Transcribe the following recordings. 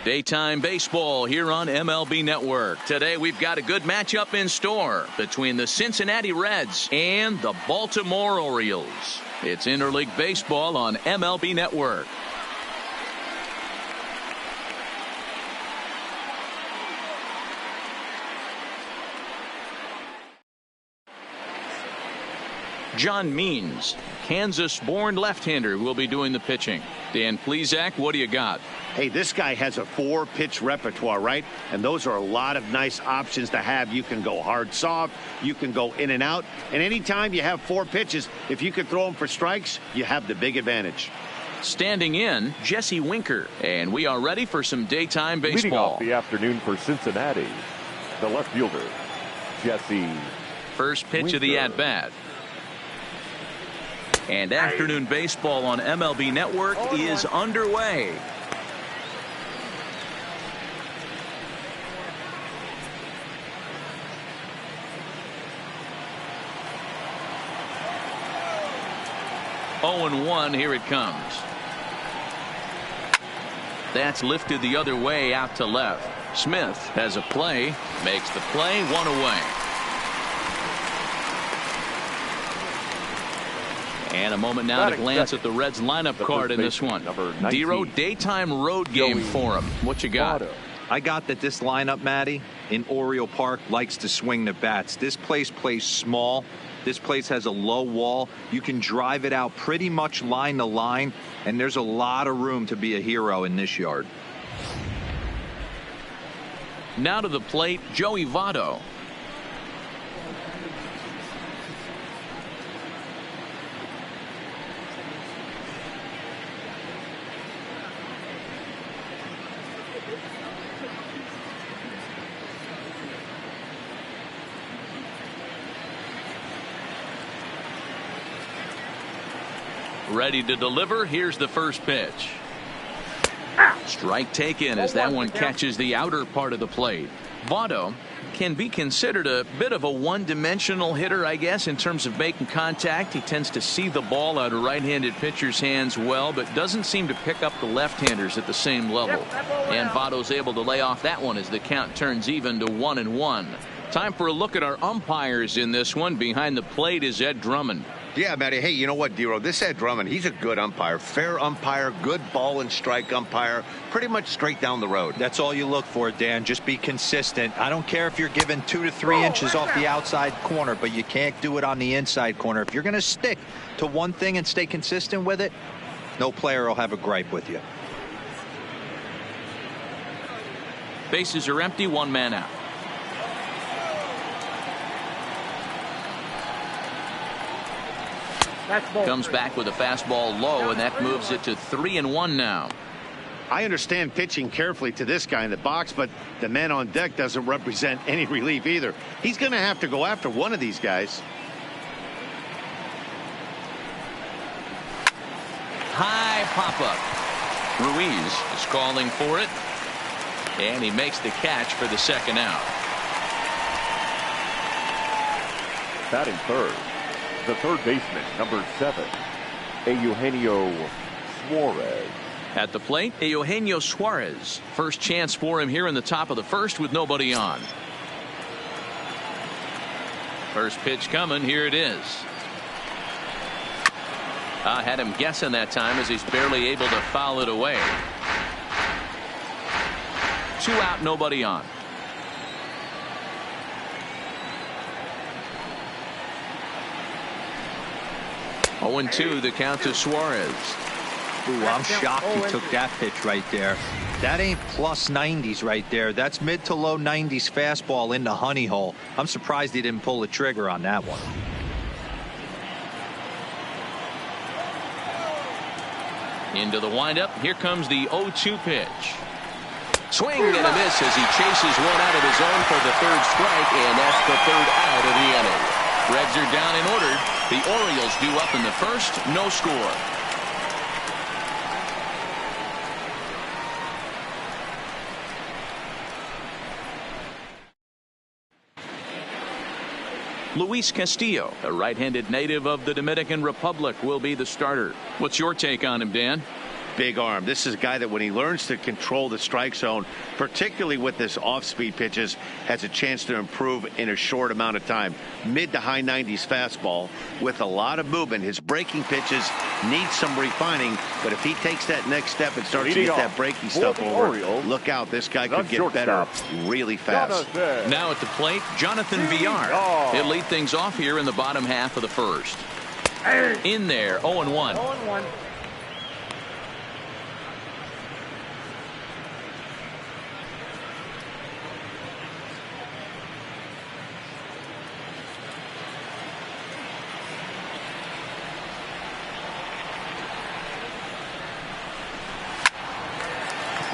Daytime baseball here on MLB Network. Today we've got a good matchup in store between the Cincinnati Reds and the Baltimore Orioles. It's interleague baseball on MLB Network. John Means, Kansas-born left-hander, will be doing the pitching. Dan Plesac, what do you got? Hey, this guy has a 4-pitch repertoire, right? And those are a lot of nice options to have. You can go hard, soft. You can go in and out. And anytime you have 4 pitches, if you can throw them for strikes, you have the big advantage. Standing in, Jesse Winker. And we are ready for some daytime baseball. Leading off the afternoon for Cincinnati, the left fielder, Jesse First pitch Winker. of the at-bat. And afternoon baseball on MLB Network is underway. Oh, and 1, here it comes. That's lifted the other way out to left. Smith has a play, makes the play, 1 away. And a moment now to glance at the Reds lineup card in this one. Dero, daytime road game for him. What you got? I got that this lineup, Matty, in Oriole Park likes to swing the bats. This place plays small. This place has a low wall. You can drive it out pretty much line to line, and there's a lot of room to be a hero in this yard. Now to the plate, Joey Votto. Ready to deliver. Here's the first pitch. Strike taken as that one catches the outer part of the plate. Votto can be considered a bit of a one-dimensional hitter, I guess, in terms of making contact. He tends to see the ball out of right-handed pitchers' hands well, but doesn't seem to pick up the left-handers at the same level. And Votto's able to lay off that one as the count turns even to 1-1. Time for a look at our umpires in this one. Behind the plate is Ed Drummond. Yeah, Matty. Hey, you know what, Dero? This Ed Drummond, he's a good umpire. Fair umpire, good ball and strike umpire. Pretty much straight down the road. That's all you look for, Dan. Just be consistent. I don't care if you're given 2 to 3 inches off the outside corner, but you can't do it on the inside corner. If you're going to stick to one thing and stay consistent with it, no player will have a gripe with you. Bases are empty, 1 man out. Comes back with a fastball low, and that moves it to 3-1 now. I understand pitching carefully to this guy in the box, but the man on deck doesn't represent any relief either. He's going to have to go after one of these guys. High pop-up. Ruiz is calling for it, and he makes the catch for the second out. Batting third, the third baseman, number 7, Eugenio Suarez. At the plate, Eugenio Suarez. First chance for him here in the top of the first with nobody on. First pitch coming. Here it is. I had him guessing that time as he's barely able to foul it away. 2 out, nobody on. 0-2 the count to Suarez. Ooh, I'm shocked he took that pitch right there. That ain't plus 90s right there. That's mid to low 90s fastball in the honey hole. I'm surprised he didn't pull the trigger on that one. Into the windup. Here comes the 0-2 pitch. Swing and a miss as he chases one out of his own for the third strike, and that's the third out of the inning. Reds are down and ordered. The Orioles due up in the first. No score. Luis Castillo, a right-handed native of the Dominican Republic, will be the starter. What's your take on him, Dan? big arm. This is a guy that when he learns to control the strike zone, particularly with this off-speed pitches, has a chance to improve in a short amount of time. Mid to high 90s fastball with a lot of movement. His breaking pitches need some refining, but if he takes that next step and starts to get that breaking stuff over, look out. This guy could get better really fast. Now at the plate, Jonathan Villard. He'll lead things off here in the bottom half of the first. In there, 0-1. 0-1.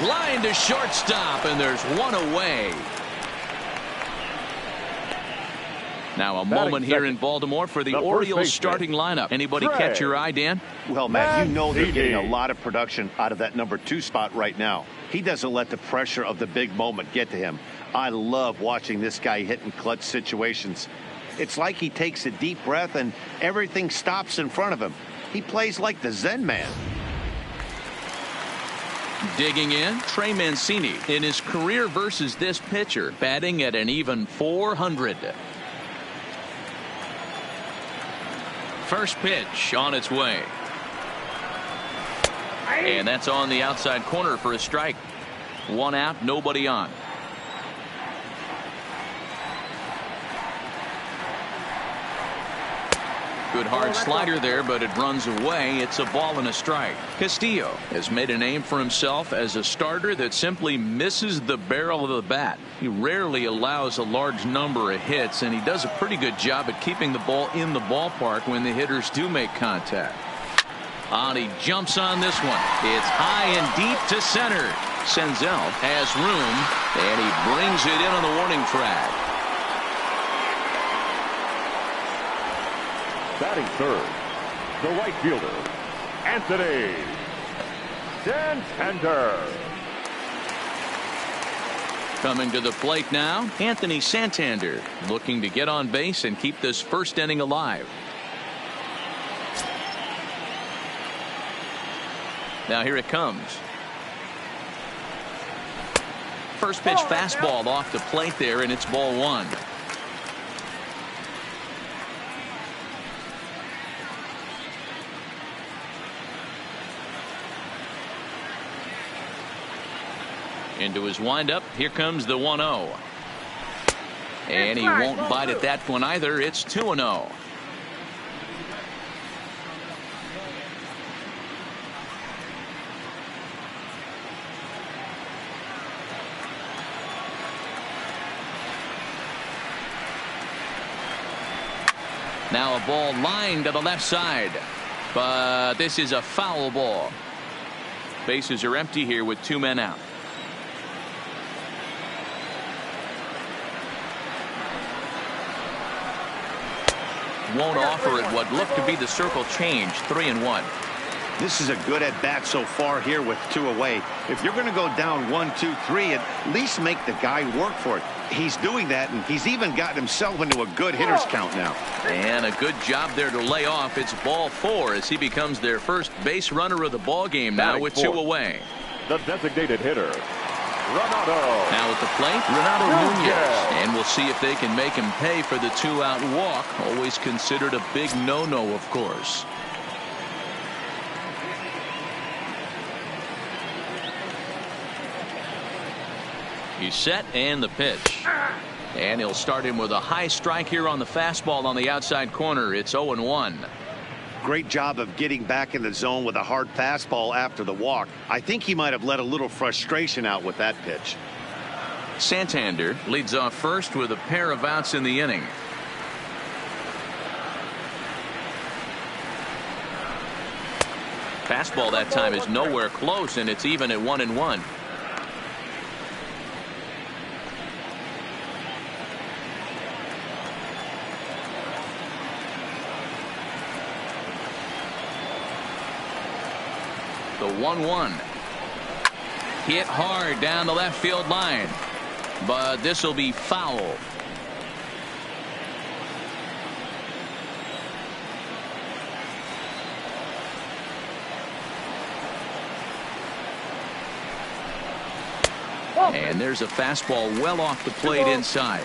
Line to shortstop, and there's one away. Now a moment here in Baltimore for the Orioles starting lineup. Anybody catch your eye, Dan? Well, Matt, you know they're getting a lot of production out of that number 2 spot right now. He doesn't let the pressure of the big moment get to him. I love watching this guy hit in clutch situations. It's like he takes a deep breath and everything stops in front of him. He plays like the Zen man. Digging in, Trey Mancini in his career versus this pitcher, batting at an even .400. First pitch on its way. And that's on the outside corner for a strike. One out, nobody on. Good hard slider there, but it runs away. It's a ball and a strike. Castillo has made a name for himself as a starter that simply misses the barrel of the bat. He rarely allows a large number of hits, and he does a pretty good job at keeping the ball in the ballpark when the hitters do make contact. And he jumps on this one. It's high and deep to center. Senzel has room, and he brings it in on the warning track. Batting third, the right fielder, Anthony Santander. Coming to the plate now, Anthony Santander, looking to get on base and keep this first inning alive. Now here it comes. First pitch fastball off the plate there, and it's ball one. Into his windup. Here comes the 1-0. And he won't bite at that one either. It's 2-0. Now a ball lined to the left side. But this is a foul ball. Bases are empty here with 2 men out. Won't offer it what looked to be the circle change. 3-1. This is a good at bat so far here with 2 away. If you're going to go down 1, 2, 3, at least make the guy work for it. He's doing that, and he's even gotten himself into a good hitter's count now. And a good job there to lay off. It's ball 4 as he becomes their first base runner of the ball game now with 2 away. The designated hitter, Renato. Now at the plate, Renato Nunez. And we'll see if they can make him pay for the 2-out walk. Always considered a big no-no, of course. He's set, and the pitch. And he'll start him with a high strike here on the fastball on the outside corner. It's 0-1. Great job of getting back in the zone with a hard fastball after the walk. I think he might have let a little frustration out with that pitch. Santander leads off first with a pair of outs in the inning. Fastball that time is nowhere close, and it's even at 1-1. The 1-1. Hit hard down the left field line, but this will be foul. And there's a fastball well off the plate inside.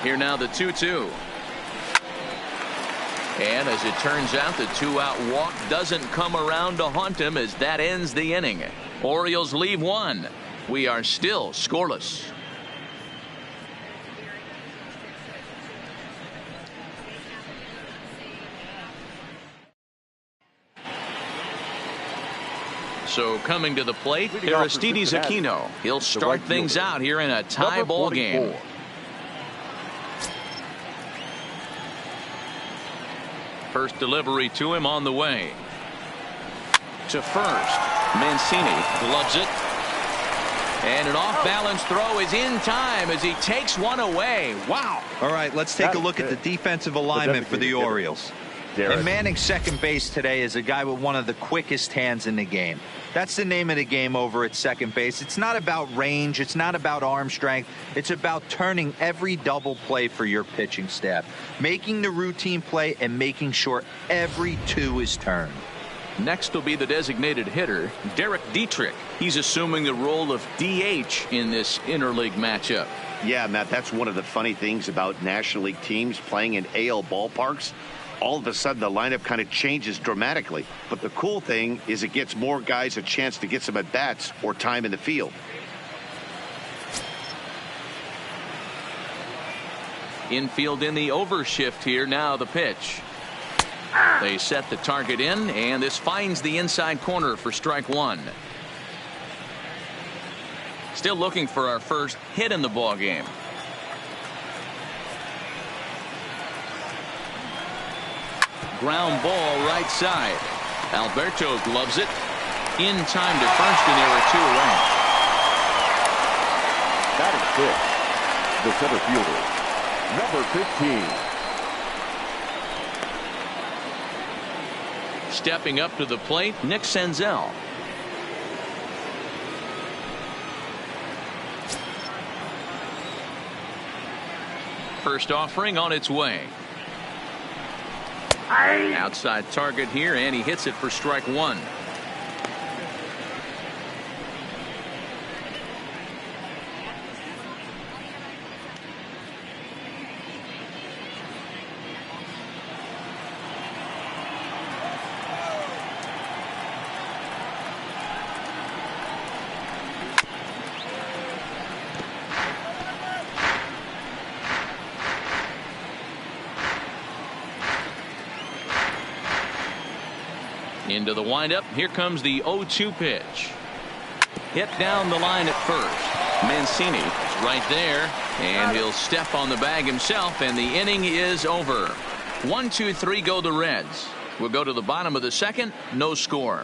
Here now the 2-2. And as it turns out, the 2-out walk doesn't come around to haunt him as that ends the inning. Orioles leave one. We are still scoreless. So coming to the plate, Aristides Aquino. He'll start things out here in a tie ball game. First delivery to him on the way. To first. Mancini gloves it. And an off-balance throw is in time as he takes one away. Wow. All right, let's take a look at the defensive alignment for the Orioles. And manning second base today is a guy with one of the quickest hands in the game. That's the name of the game over at second base. It's not about range. It's not about arm strength. It's about turning every double play for your pitching staff, making the routine play and making sure every two is turned. Next will be the designated hitter, Derrick Dietrich. He's assuming the role of DH in this interleague matchup. Yeah, Matt, that's one of the funny things about National League teams playing in AL ballparks. All of a sudden, the lineup kind of changes dramatically. But the cool thing is it gets more guys a chance to get some at-bats or time in the field. Infield in the overshift here. Now the pitch. They set the target in, and this finds the inside corner for strike one. Still looking for our first hit in the ball game. Ground ball right side. Alberto gloves it. In time to first, and there are two away. That is it. The center fielder, number 15. Stepping up to the plate, Nick Senzel. First offering on its way. Outside target here, and he hits it for strike one. Into the windup. Here comes the 0-2 pitch. Hit down the line at first. Mancini is right there, and he'll step on the bag himself, and the inning is over. 1-2-3 go the Reds. We'll go to the bottom of the second. No score.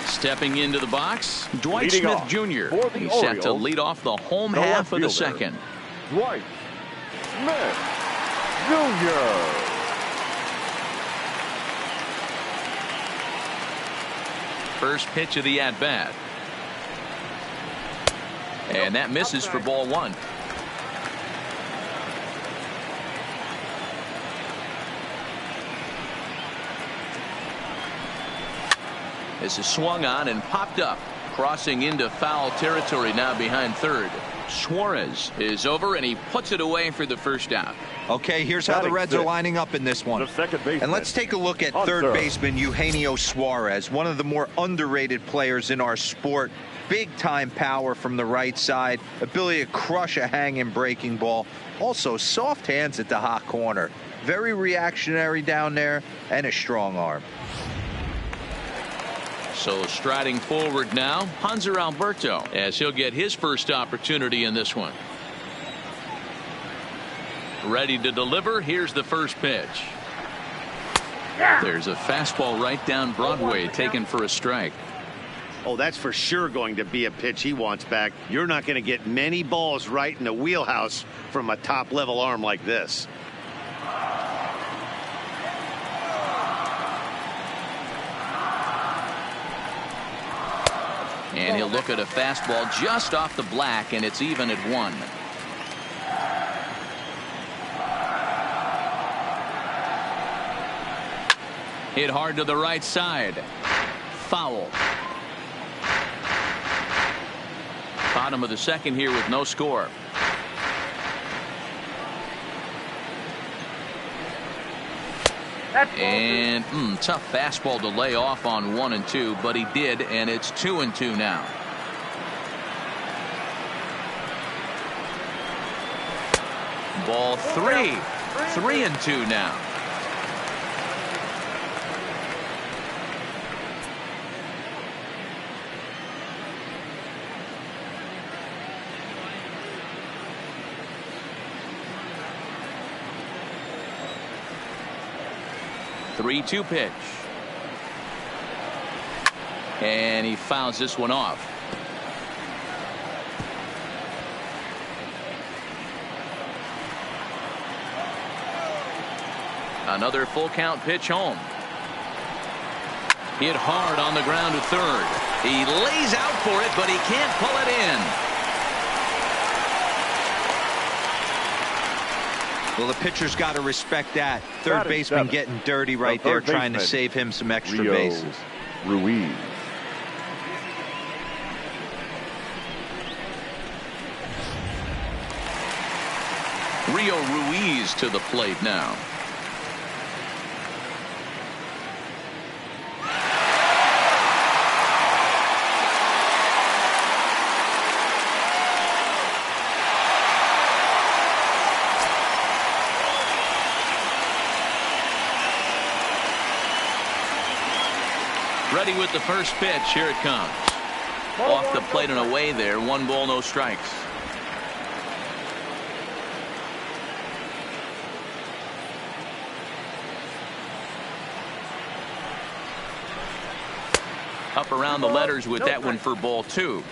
Stepping into the box, Dwight Smith Jr. He's set to lead off the home half of the second. Dwight Smith Jr. First pitch of the at-bat. And that misses for ball one. This is swung on and popped up, crossing into foul territory now behind third. Suarez is over, and he puts it away for the first out. Okay, here's how the Reds are lining up in this one. And let's take a look at third baseman Eugenio Suarez, one of the more underrated players in our sport. Big time power from the right side, ability to crush a hanging breaking ball. Also soft hands at the hot corner. Very reactionary down there, and a strong arm. So striding forward now, Hanser Alberto, as he'll get his first opportunity in this one. Ready to deliver. Here's the first pitch. There's a fastball right down Broadway, taken for a strike. Oh, that's for sure going to be a pitch he wants back. You're not going to get many balls right in the wheelhouse from a top-level arm like this. And he'll look at a fastball just off the black, and it's even at 1. Hit hard to the right side. Foul. Bottom of the second here with no score. And tough fastball to lay off on 1 and 2, but he did, and it's 2 and 2 now. Ball 3. 3 and 2 now. Three-two pitch. And he fouls this one off. Another full count pitch home. Hit hard on the ground to third. He lays out for it, but he can't pull it in. Well, the pitcher's got to respect that. Third baseman getting dirty right there, trying to save him some extra bases. Ruiz. Rio Ruiz to the plate now. Ready with the first pitch. Here it comes. Off the plate and away there. 1 ball, no strikes. Up around the letters with that one for ball 2.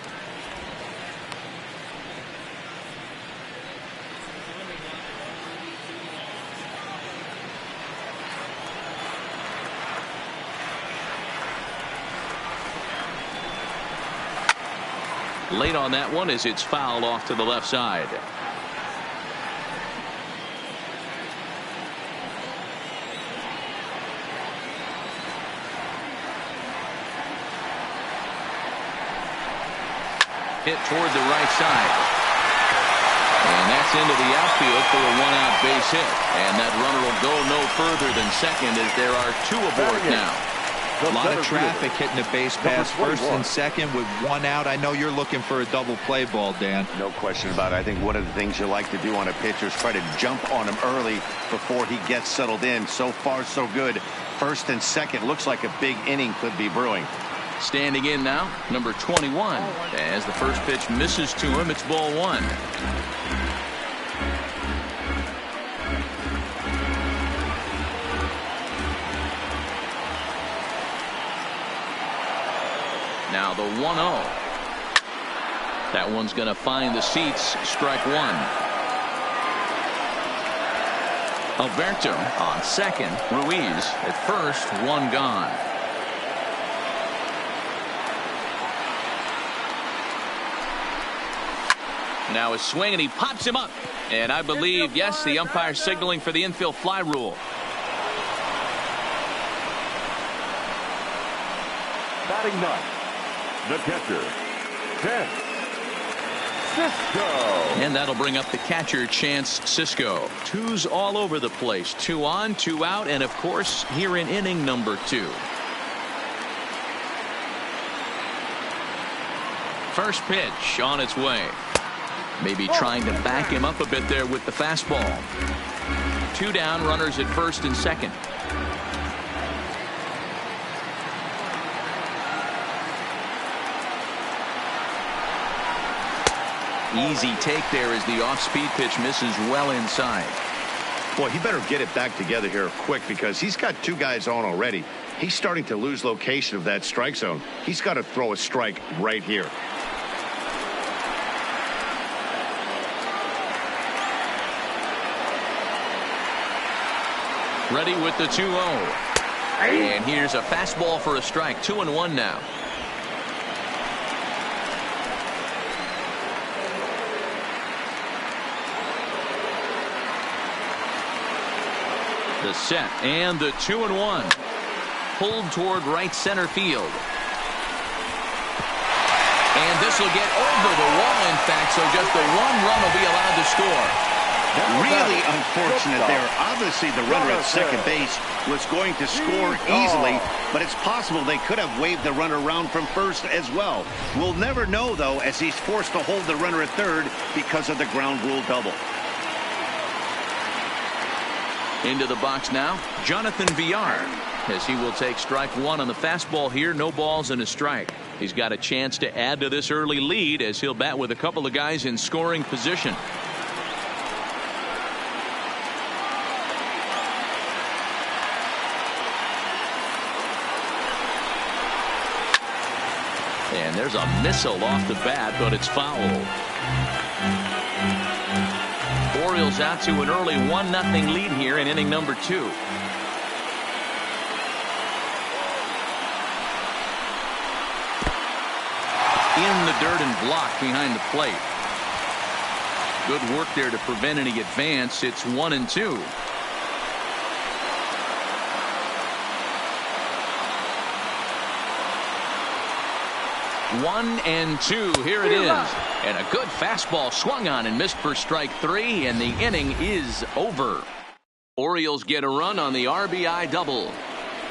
Late on that one as it's fouled off to the left side. Hit toward the right side. And that's into the outfield for a 1-out base hit. And that runner will go no further than second as there are 2 aboard now. A lot of traffic hitting the base pass first and second with 1 out. I know you're looking for a double play ball, Dan. No question about it. I think one of the things you like to do on a pitcher is try to jump on him early before he gets settled in. So far, so good. First and second looks like a big inning could be brewing. Standing in now, number 21. As the first pitch misses to him, it's ball 1. Now the 1-0. That one's going to find the seats. Strike 1. Alberto on second. Ruiz at first. 1 gone. Now a swing, and he pops him up. And I believe, yes, the umpire signaling for the infield fly rule. Batting ninth, the catcher, 10, Cisco. And that'll bring up the catcher, Chance Cisco. 2's all over the place. 2 on, 2 out, and of course here in inning number 2. First pitch on its way. Maybe trying to back him up a bit there with the fastball. 2 down, runners at first and second. Easy take there as the off-speed pitch misses well inside. Boy, he better get it back together here quick because he's got 2 guys on already. He's starting to lose location of that strike zone. He's got to throw a strike right here. Ready with the 2-0. And here's a fastball for a strike. 2-1 now. The set and the 2-1. Pulled toward right center field. And this will get over the wall, in fact, so just the one run will be allowed to score. Really unfortunate there. Obviously, the runner at second base was going to score easily, but it's possible they could have waved the runner around from first as well. We'll never know, though, as he's forced to hold the runner at third because of the ground rule double. Into the box now, Jonathan Villard, as he will take strike one on the fastball here. No balls and a strike. He's got a chance to add to this early lead as he'll bat with a couple of guys in scoring position. And there's a missile off the bat, but it's foul. Orioles out to an early 1-0 lead here in inning number 2. In the dirt and blocked behind the plate. Good work there to prevent any advance. It's 1-2. One and two. Here it is. And a good fastball swung on and missed for strike 3, and the inning is over. Orioles get a run on the RBI double.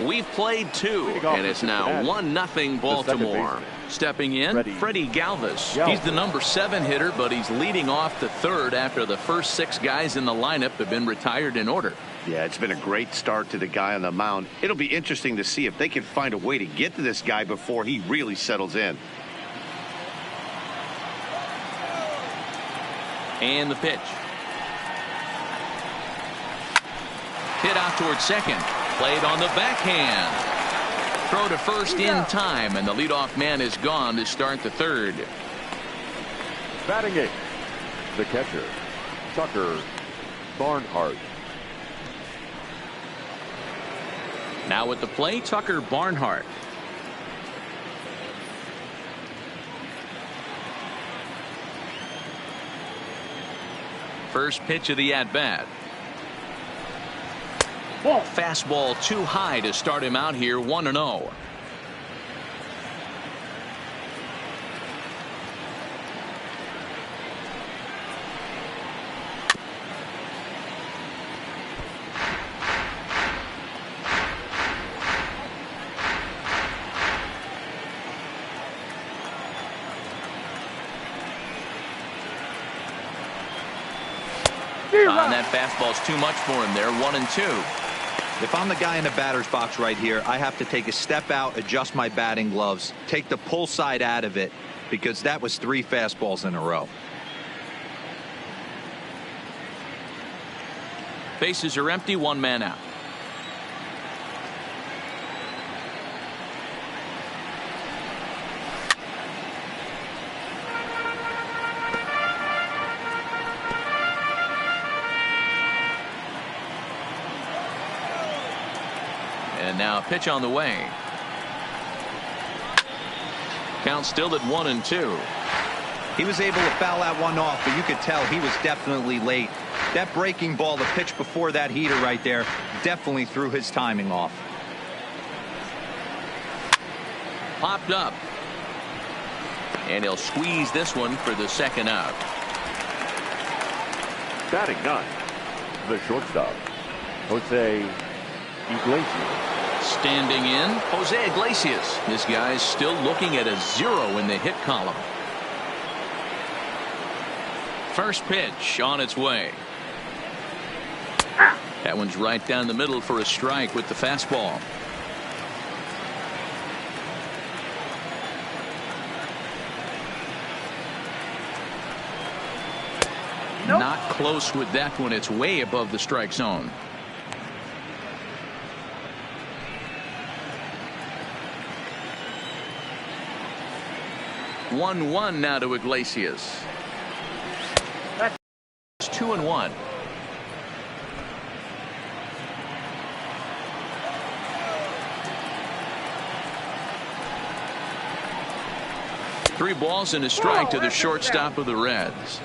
We've played 2, and it's now 1-0 Baltimore. Stepping in, Freddie Galvis. He's the number 7 hitter, but he's leading off the third after the first 6 guys in the lineup have been retired in order. Yeah, it's been a great start to the guy on the mound. It'll be interesting to see if they can find a way to get to this guy before he really settles in. And the pitch. Hit out towards second. Played on the backhand. Throw to first in time, and the leadoff man is gone to start the third. Batting it, the catcher, Tucker Barnhart. Now at the plate, Tucker Barnhart. First pitch of the at-bat. Fastball too high to start him out here, 1-0. And that fastball's too much for him there, 1-2. If I'm the guy in the batter's box right here, I have to take a step out, adjust my batting gloves, take the pull side out of it, because that was 3 fastballs in a row. Bases are empty, 1 man out. And now pitch on the way. Count still at 1-2. He was able to foul that one off, but you could tell he was definitely late. That breaking ball, the pitch before that heater right there, definitely threw his timing off. Popped up. And he'll squeeze this one for the second out. Batting 9, the shortstop, Jose Iglesias. Standing in, Jose Iglesias. This guy's still looking at a 0 in the hit column. First pitch on its way. That one's right down the middle for a strike with the fastball. Nope. Not close with that one. It's way above the strike zone. One now to Iglesias. That's 2-1. Three balls and a strike to the shortstop of the Reds.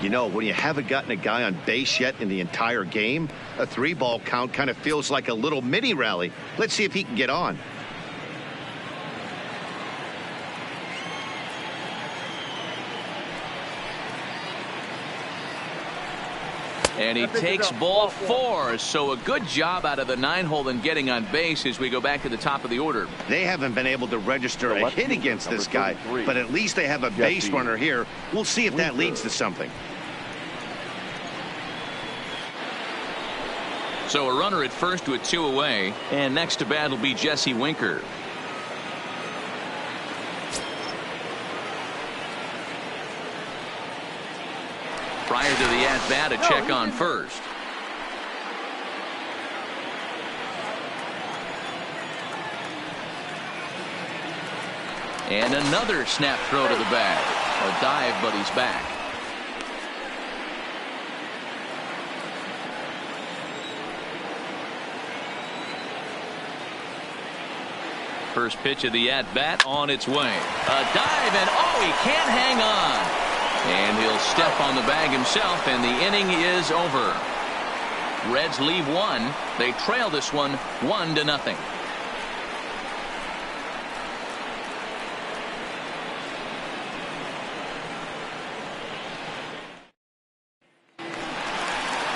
You know, when you haven't gotten a guy on base yet in the entire game, a 3-ball count kind of feels like a little mini rally. Let's see if he can get on. And he takes ball 4. So a good job out of the 9-hole in getting on base as we go back to the top of the order. They haven't been able to register a hit against this guy, but at least they have a base runner here. We'll see if that leads to something. So a runner at first with 2 away, and next to bat will be Jesse Winker. Prior to the at-bat, a check on first. And another snap throw to the bag. A dive, but he's back. First pitch of the at-bat on its way. A dive, and oh, he can't hang on. And he'll step on the bag himself, and the inning is over. Reds leave 1. They trail this one 1-0.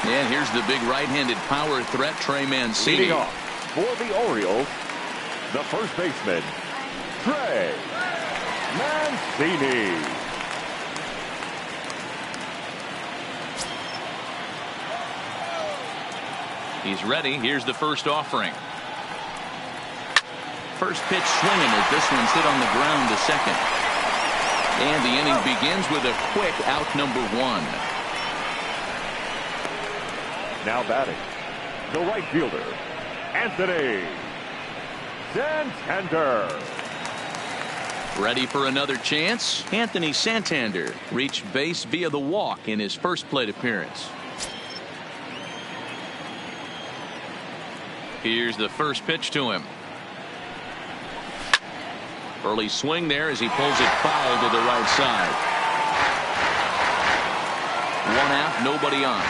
And here's the big right-handed power threat, Trey Mancini. Leading off for the Orioles, the first baseman, Trey Mancini. He's ready. Here's the first offering. First pitch swinging as this one's hit on the ground to second. And the inning begins with a quick out number 1. Now batting, the right fielder, Anthony Santander. Ready for another chance? Anthony Santander reached base via the walk in his first plate appearance. Here's the first pitch to him. Early swing there as he pulls it foul to the right side. 1 out, nobody on.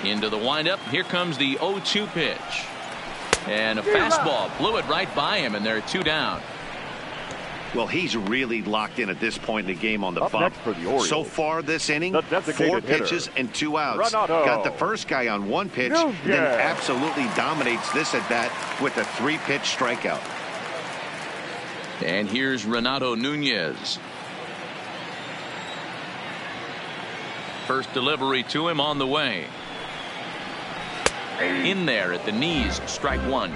Into the windup. Here comes the 0-2 pitch. And a fastball blew it right by him, and there are 2 down. Well, he's really locked in at this point in the game on the bump. So far this inning, 4 pitches and 2 outs. Got the first guy on 1 pitch, then absolutely dominates this at bat with a 3-pitch strikeout. And here's Renato Nunez. First delivery to him on the way. In there at the knees, strike 1.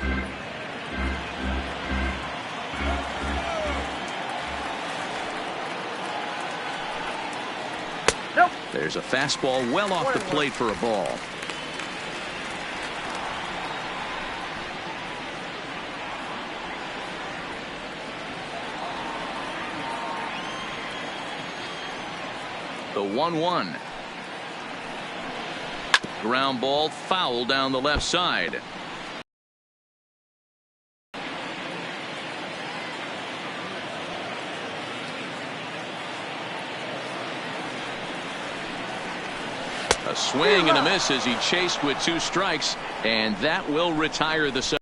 Nope. There's a fastball well off the plate for a ball. The 1-1. Ground ball foul down the left side. A swing and a miss as he chased with 2 strikes, and that will retire the side.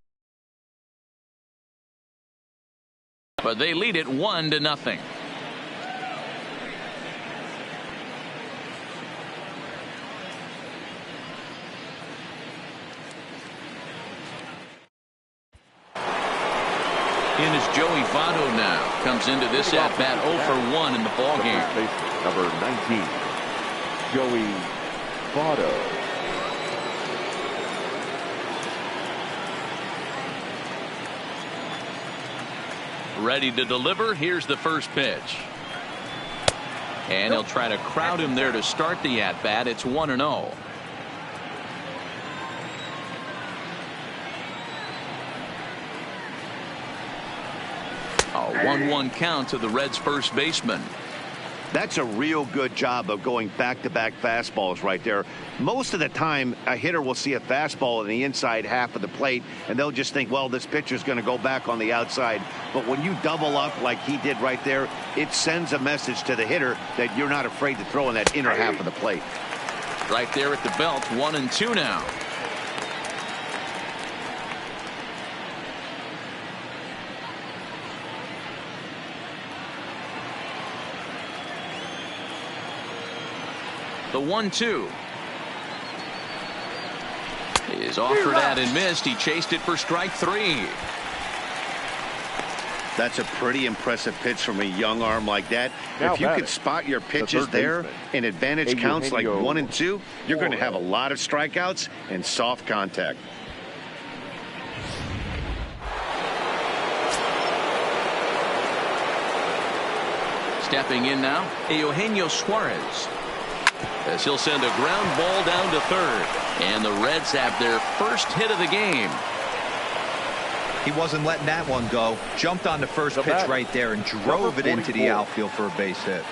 But they lead it 1-0. In is Joey Votto now. Comes into this at-bat 0 for 1 in the ballgame. Number 19, Joey Votto. Ready to deliver. Here's the first pitch. And he'll try to crowd him there to start the at-bat. It's 1-0. A 1-1 count to the Reds' first baseman. That's a real good job of going back-to-back fastballs right there. Most of the time, a hitter will see a fastball in the inside half of the plate, and they'll just think, well, this pitcher's going to go back on the outside. But when you double up like he did right there, it sends a message to the hitter that you're not afraid to throw in that inner half of the plate. Right there at the belt, 1-2 now. The 1-2 is offered at and missed. He chased it for strike 3. That's a pretty impressive pitch from a young arm like that. Now if you can spot your pitches there and advantage counts like 1 and 2, you're going to have a lot of strikeouts and soft contact. Stepping in now, Eugenio Suarez, as he'll send a ground ball down to third. And the Reds have their first hit of the game. He wasn't letting that one go. Jumped on the first pitch right there and drove it into the outfield for a base hit.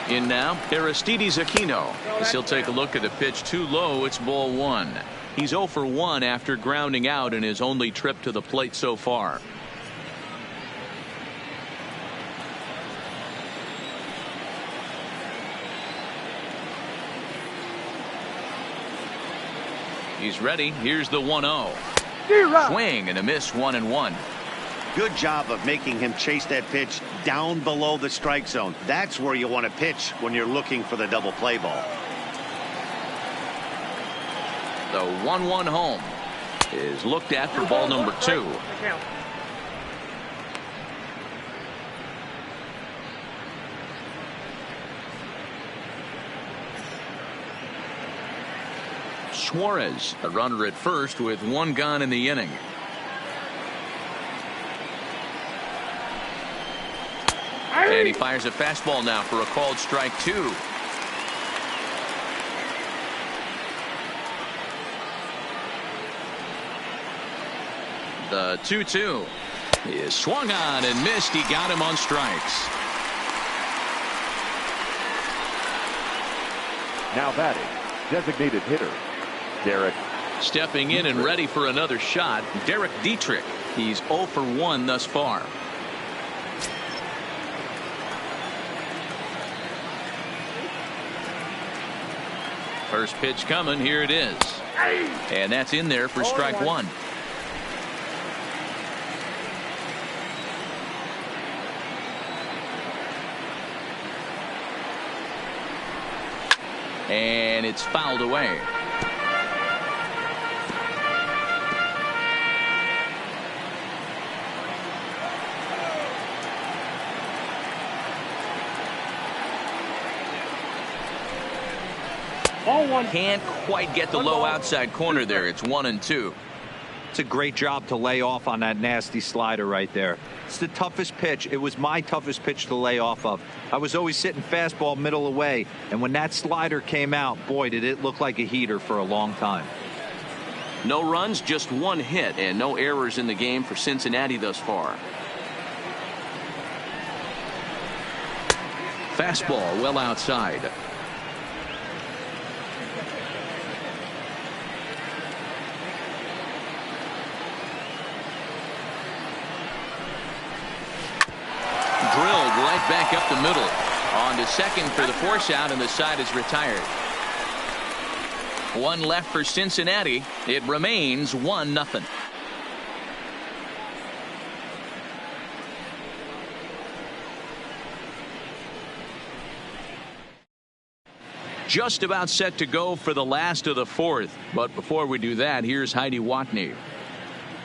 In now, Aristides Aquino, as he'll take a look at the pitch too low. It's ball 1. He's 0 for 1 after grounding out in his only trip to the plate so far. He's ready. Here's the 1-0. Swing and a miss, 1-1. Good job of making him chase that pitch down below the strike zone. That's where you want to pitch when you're looking for the double play ball. The 1-1 home is looked at for ball number 2. Suarez, a runner at first with 1 gone in the inning. And he fires a fastball now for a called strike 2. The 2-2 is swung on and missed. He got him on strikes. Now batting, designated hitter, Derrick. Stepping in and ready for another shot, Derrick Dietrich. He's 0 for 1 thus far. First pitch coming. Here it is. And that's in there for strike 1. And it's fouled away. Can't quite get the low outside corner there. It's 1-2. It's a great job to lay off on that nasty slider right there. It's the toughest pitch. It was my toughest pitch to lay off of. I was always sitting fastball middle away, and when that slider came out, boy, did it look like a heater for a long time. No runs, just 1 hit, and no errors in the game for Cincinnati thus far. Fastball well outside. Drilled right back up the middle. On to second for the force out, and the side is retired. 1 left for Cincinnati. It remains 1-0. Just about set to go for the last of the 4th. But before we do that, here's Heidi Watney.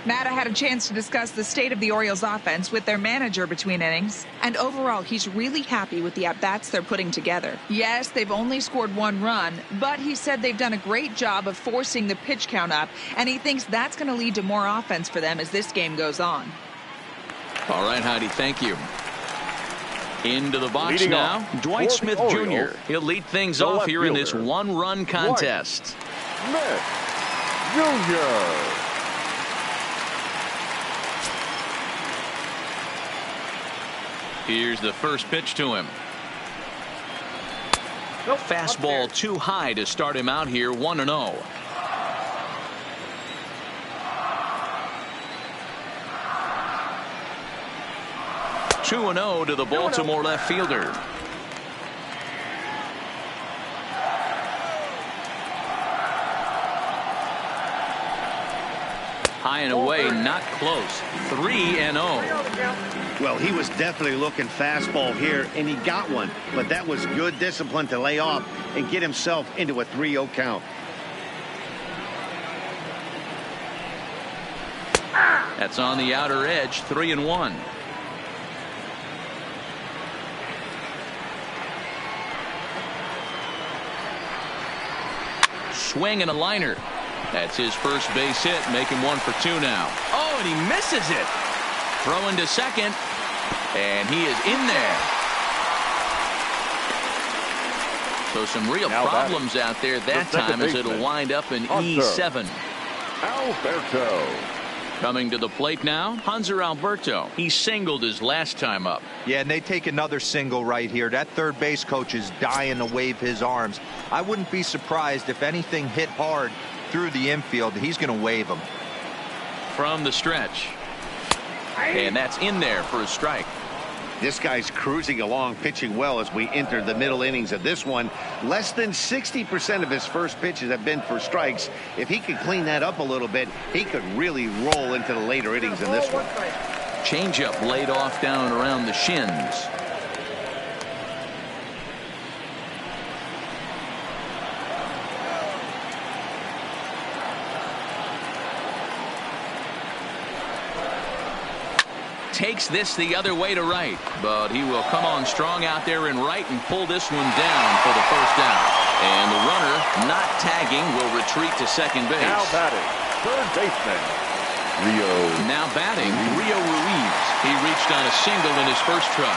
Matt, I had a chance to discuss the state of the Orioles offense with their manager between innings. And overall, he's really happy with the at-bats they're putting together. Yes, they've only scored 1 run, but he said they've done a great job of forcing the pitch count up, and he thinks that's going to lead to more offense for them as this game goes on. All right, Heidi, thank you. Into the box Leading now, off Dwight for Smith the Jr. Orioles, He'll lead things the off left here in this fielder, one-run contest. Smith Jr. Here's the first pitch to him. Fastball too high to start him out here, 1-0. Two and 0 to the Baltimore left fielder. High and away, not close. 3-0. Well, he was definitely looking fastball here, and he got one. But that was good discipline to lay off and get himself into a 3-0 count. That's on the outer edge, 3-1. Swing and a liner. That's his first base hit, making 1 for 2 now. Oh, and he misses it. Throwing to second, and he is in there. So some real problems out there that time, as it'll wind up in E7. Alberto. Coming to the plate now, Hanser Alberto. He singled his last time up. Yeah, and they take another single right here. That third base coach is dying to wave his arms. I wouldn't be surprised if anything hit hard through the infield. He's going to wave them. From the stretch. And that's in there for a strike. This guy's cruising along, pitching well as we enter the middle innings of this one. Less than 60% of his first pitches have been for strikes. If he could clean that up a little bit, he could really roll into the later innings in this one. Changeup laid off down around the shins. Takes this the other way to right, but he will come on strong out there in right and pull this one down for the first down. And the runner, not tagging, will retreat to second base. Now batting, third baseman, Rio. Now batting, Rio Ruiz. He reached on a single in his first try.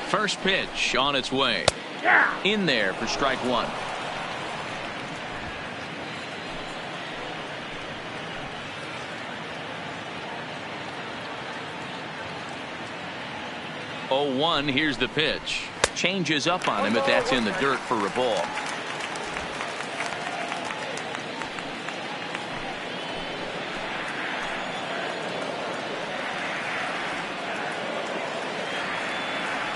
First pitch on its way. In there for strike 1. Oh, 1, here's the pitch. Changes up on him, but that's in the dirt for a ball.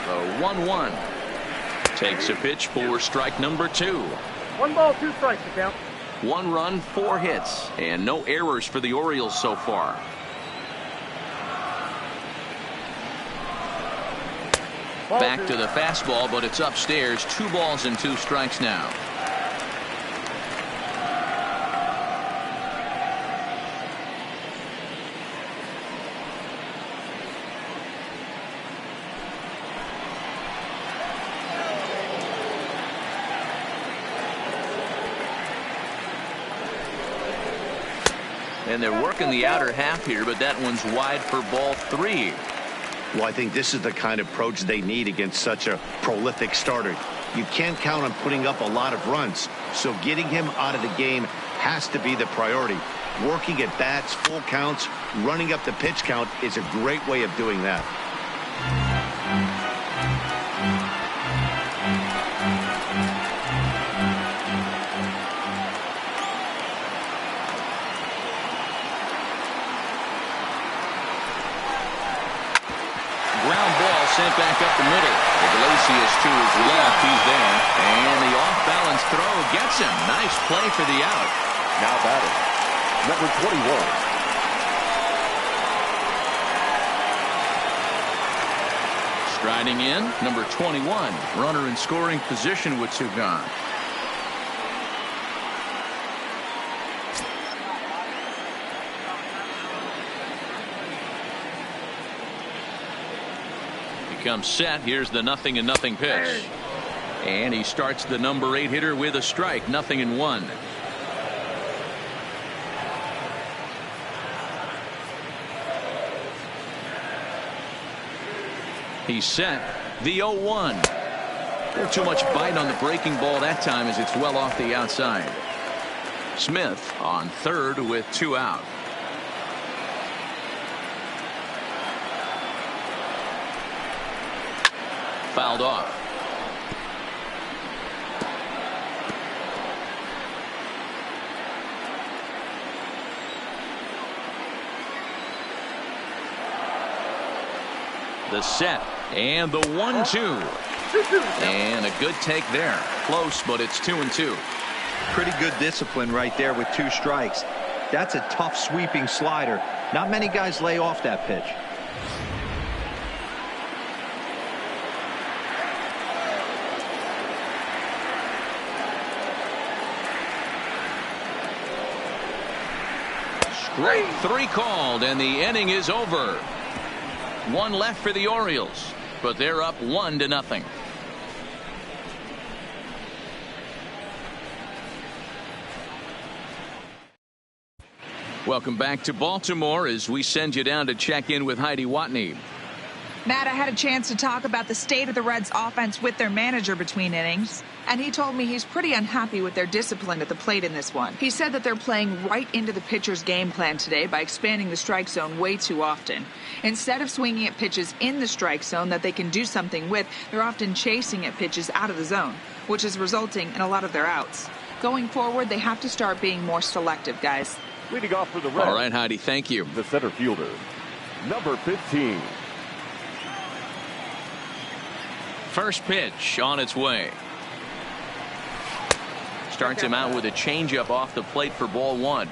The 1-1. Takes a pitch for strike number 2. 1 ball, 2 strikes to count. 1 run, 4 hits, and no errors for the Orioles so far. Back to the fastball, but it's upstairs. 2 balls and 2 strikes now. And they're working the outer half here, but that one's wide for ball 3. Well, I think this is the kind of approach they need against such a prolific starter. You can't count on putting up a lot of runs, so getting him out of the game has to be the priority. Working at bats, full counts, running up the pitch count is a great way of doing that. Sent back up the middle. Iglesias to his left. He's there. And the off-balance throw gets him. Nice play for the out. Now batting, number 21. Striding in, number 21. Runner in scoring position with 2 gone. Comes set. Here's the 0-0 pitch, and he starts the number 8 hitter with a strike. 0-1. He's set. The 0-1. Too much bite on the breaking ball that time as it's well off the outside. Smith on third with 2 out. Fouled off. The set and the 1-2. And a good take there. Close, but it's 2-2. Pretty good discipline right there with 2 strikes. That's a tough sweeping slider. Not many guys lay off that pitch. Strike 3 called, and the inning is over. 1 left for the Orioles, but they're up 1-0. Welcome back to Baltimore as we send you down to check in with Heidi Watney. Matt, I had a chance to talk about the state of the Reds offense with their manager between innings, and he told me he's pretty unhappy with their discipline at the plate in this one. He said that they're playing right into the pitcher's game plan today by expanding the strike zone way too often. Instead of swinging at pitches in the strike zone that they can do something with, they're often chasing at pitches out of the zone, which is resulting in a lot of their outs. Going forward, they have to start being more selective, guys. Leading off for the Reds. All right, Heidi, thank you. The center fielder, number 15. First pitch on its way. Starts him out with a changeup off the plate for ball 1.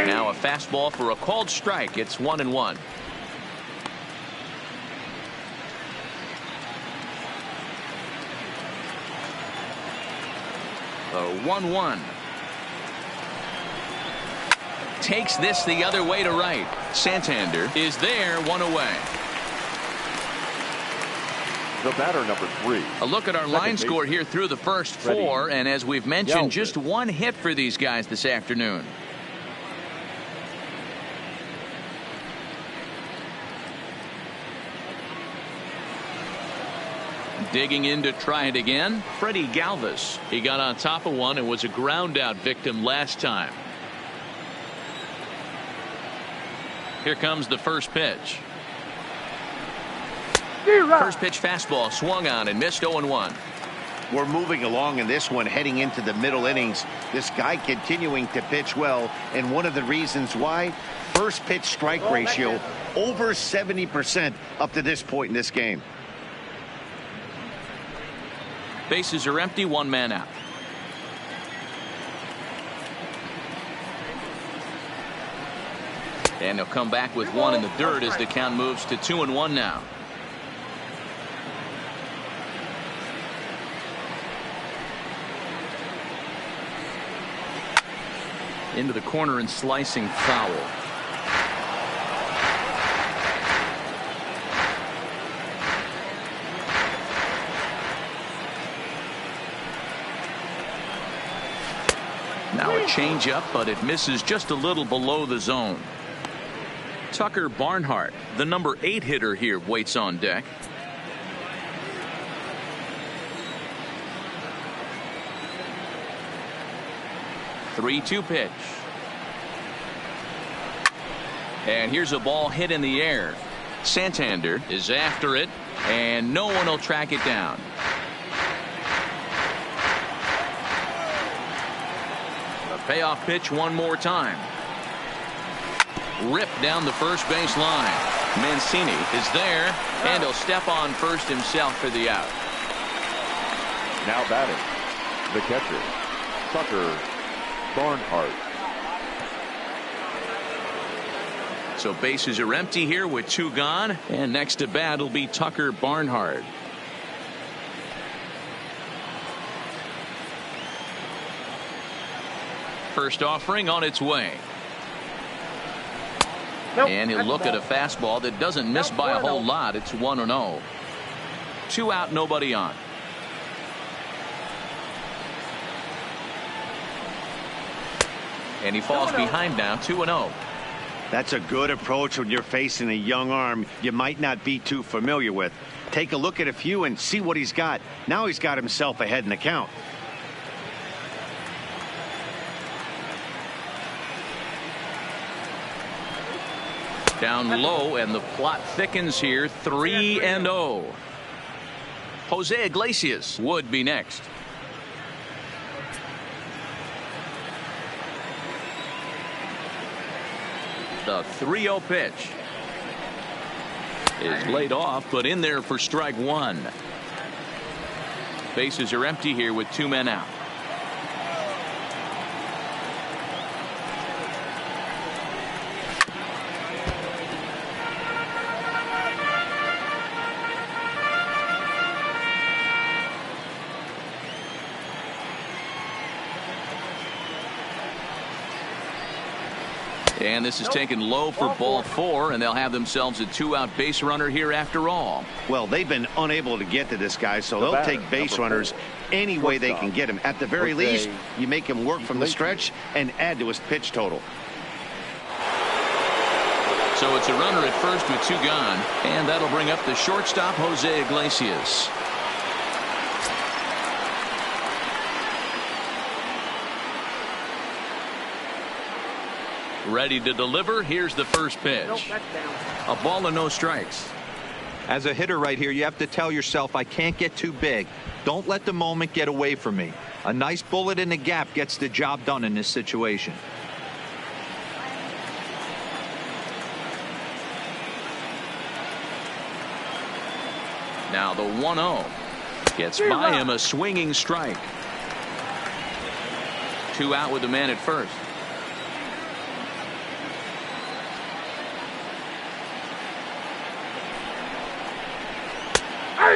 Now a fastball for a called strike. It's 1-1. The 1-1. Takes this the other way to right. Santander is there, 1 away. The batter, number 3. A look at our line score here through the first 4, and as we've mentioned, just 1 hit for these guys this afternoon. Digging in to try it again, Freddie Galvis. He got on top of one and was a ground out victim last time. Here comes the first pitch. First pitch fastball swung on and missed. 0-1. We're moving along in this one, heading into the middle innings. This guy continuing to pitch well, and one of the reasons why, first pitch strike ratio over 70% up to this point in this game. Bases are empty, 1 man out. And he'll come back with 1 in the dirt as the count moves to 2-1 now. Into the corner and slicing foul. Now a changeup, but it misses just a little below the zone. Tucker Barnhart, the number 8 hitter here, waits on deck. The 3-2 pitch. And here's a ball hit in the air. Santander is after it, and no one will track it down. The payoff pitch one more time. Ripped down the first base line. Mancini is there, and he'll step on first himself for the out. Now batting, the catcher, Tucker Barnhart. So bases are empty here with 2 gone, and next to bat will be Tucker Barnhart. First offering on its way. And he'll look at a fastball that doesn't miss by a whole lot. It's 1-0. 2 out, nobody on. And he falls behind now, 2-0. That's a good approach when you're facing a young arm you might not be too familiar with. Take a look at a few and see what he's got. Now he's got himself ahead in the count. Down low, and the plot thickens here. 3-0. Jose Iglesias would be next. The 3-0 pitch is laid off, but in there for strike one. Bases are empty here with 2 men out. And this is taken low for ball 4, and they'll have themselves a 2-out base runner here after all. Well, they've been unable to get to this guy, so they'll take base runners any way they can get him. At the very least, you make him work from the stretch and add to his pitch total. So it's a runner at first with 2 gone, and that'll bring up the shortstop, Jose Iglesias. Ready to deliver. Here's the first pitch. Nope, that's down. A ball and no strikes. As a hitter right here, you have to tell yourself, I can't get too big. Don't let the moment get away from me. A nice bullet in the gap gets the job done in this situation. Now the 1-0 gets by him, a swinging strike. 2 out with the man at first.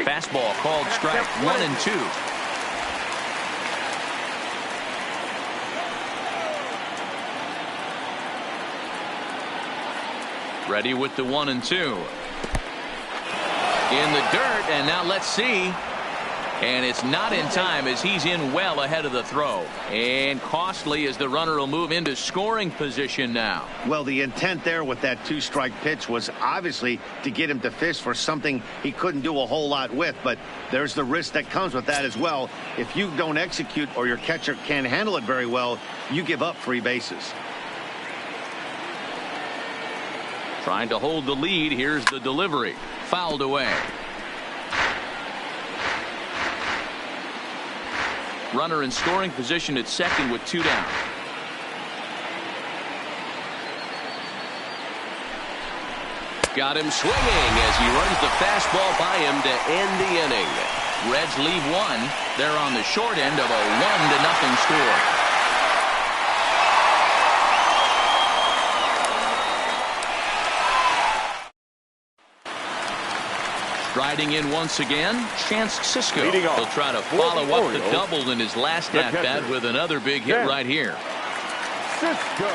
Fastball called strike. 1-2. Ready with the 1-2. In the dirt, and now let's see. And it's not in time as he's in well ahead of the throw. And costly as the runner will move into scoring position now. Well, the intent there with that 2-strike pitch was obviously to get him to fish for something he couldn't do a whole lot with. But there's the risk that comes with that as well. If you don't execute or your catcher can't handle it very well, you give up free bases. Trying to hold the lead. Here's the delivery. Fouled away. Runner in scoring position at second with 2 down. Got him swinging as he runs the fastball by him to end the inning. Reds leave 1. They're on the short end of a 1-0 score. Striding in once again, Chance Cisco. He'll try to follow up the double in his last at-bat with another big hit right here. Cisco.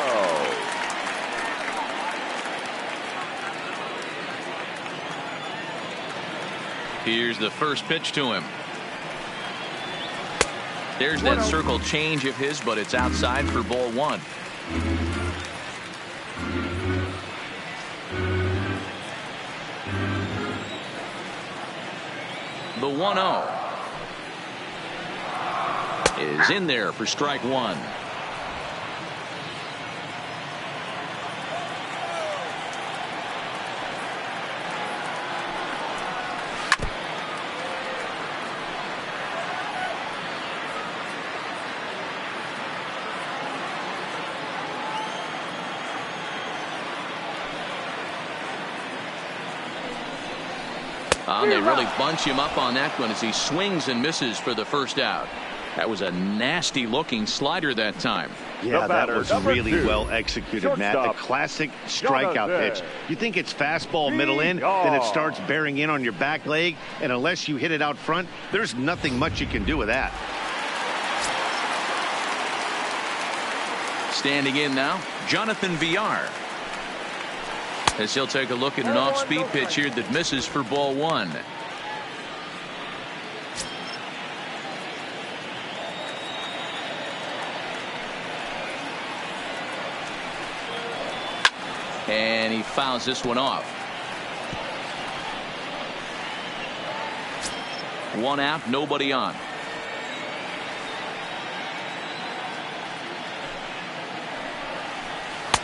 Here's the first pitch to him. There's that circle change of his, but it's outside for ball 1. The 1-0 is in there for strike 1. They really bunch him up on that one as he swings and misses for the first out. That was a nasty looking slider that time. Yeah, that was really well executed, Matt. The classic strikeout pitch. You think it's fastball middle in, then it starts bearing in on your back leg, and unless you hit it out front, there's nothing much you can do with that. Standing in now, Jonathan Villard. As he'll take a look at an off-speed pitch here that misses for ball 1. And he fouls this one off. 1 out, nobody on.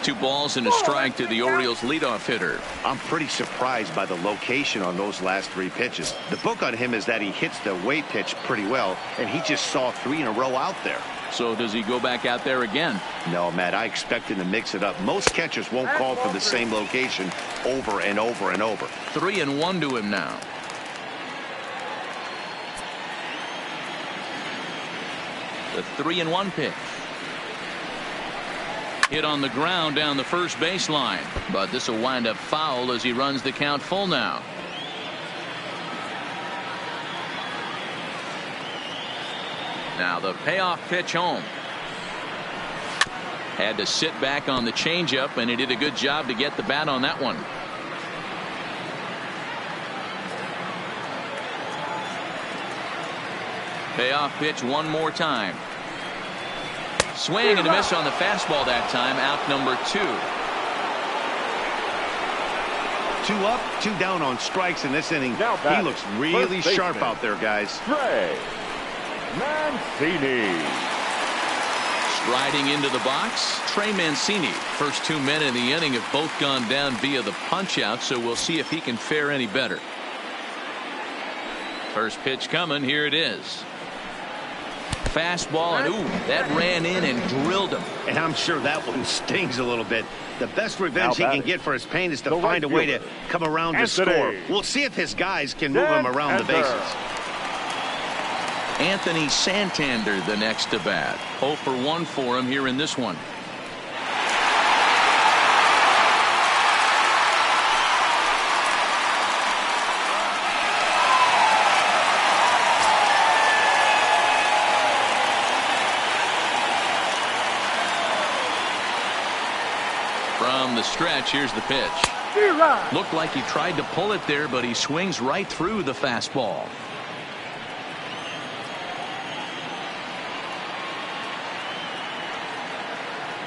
Two balls and a strike to the Orioles leadoff hitter. I'm pretty surprised by the location on those last 3 pitches. The book on him is that he hits the weight pitch pretty well, and he just saw 3 in a row out there. So does he go back out there again? No, Matt, I expect him to mix it up. Most catchers won't call for the same location over and over and over. 3-1 to him now. The 3-1 pitch. Hit on the ground down the first baseline, but this will wind up foul as he runs the count full now. Now the payoff pitch home. Had to sit back on the changeup, and he did a good job to get the bat on that one. Payoff pitch one more time. Swing and a miss on the fastball that time. Out number 2. 2 up, 2 down on strikes in this inning. He looks really sharp out there, guys. Trey Mancini. Striding into the box, Trey Mancini. First 2 men in the inning have both gone down via the punch out, so we'll see if he can fare any better. First pitch coming. Here it is. Fastball, and ooh, that ran in and drilled him. And I'm sure that one stings a little bit. The best revenge he can get for his pain is to find a way to come around to score. We'll see if his guys can move him around the bases. Anthony Santander the next to bat. 0 for 1 for him here in this one. From the stretch, here's the pitch. Looked like he tried to pull it there, but he swings right through the fastball.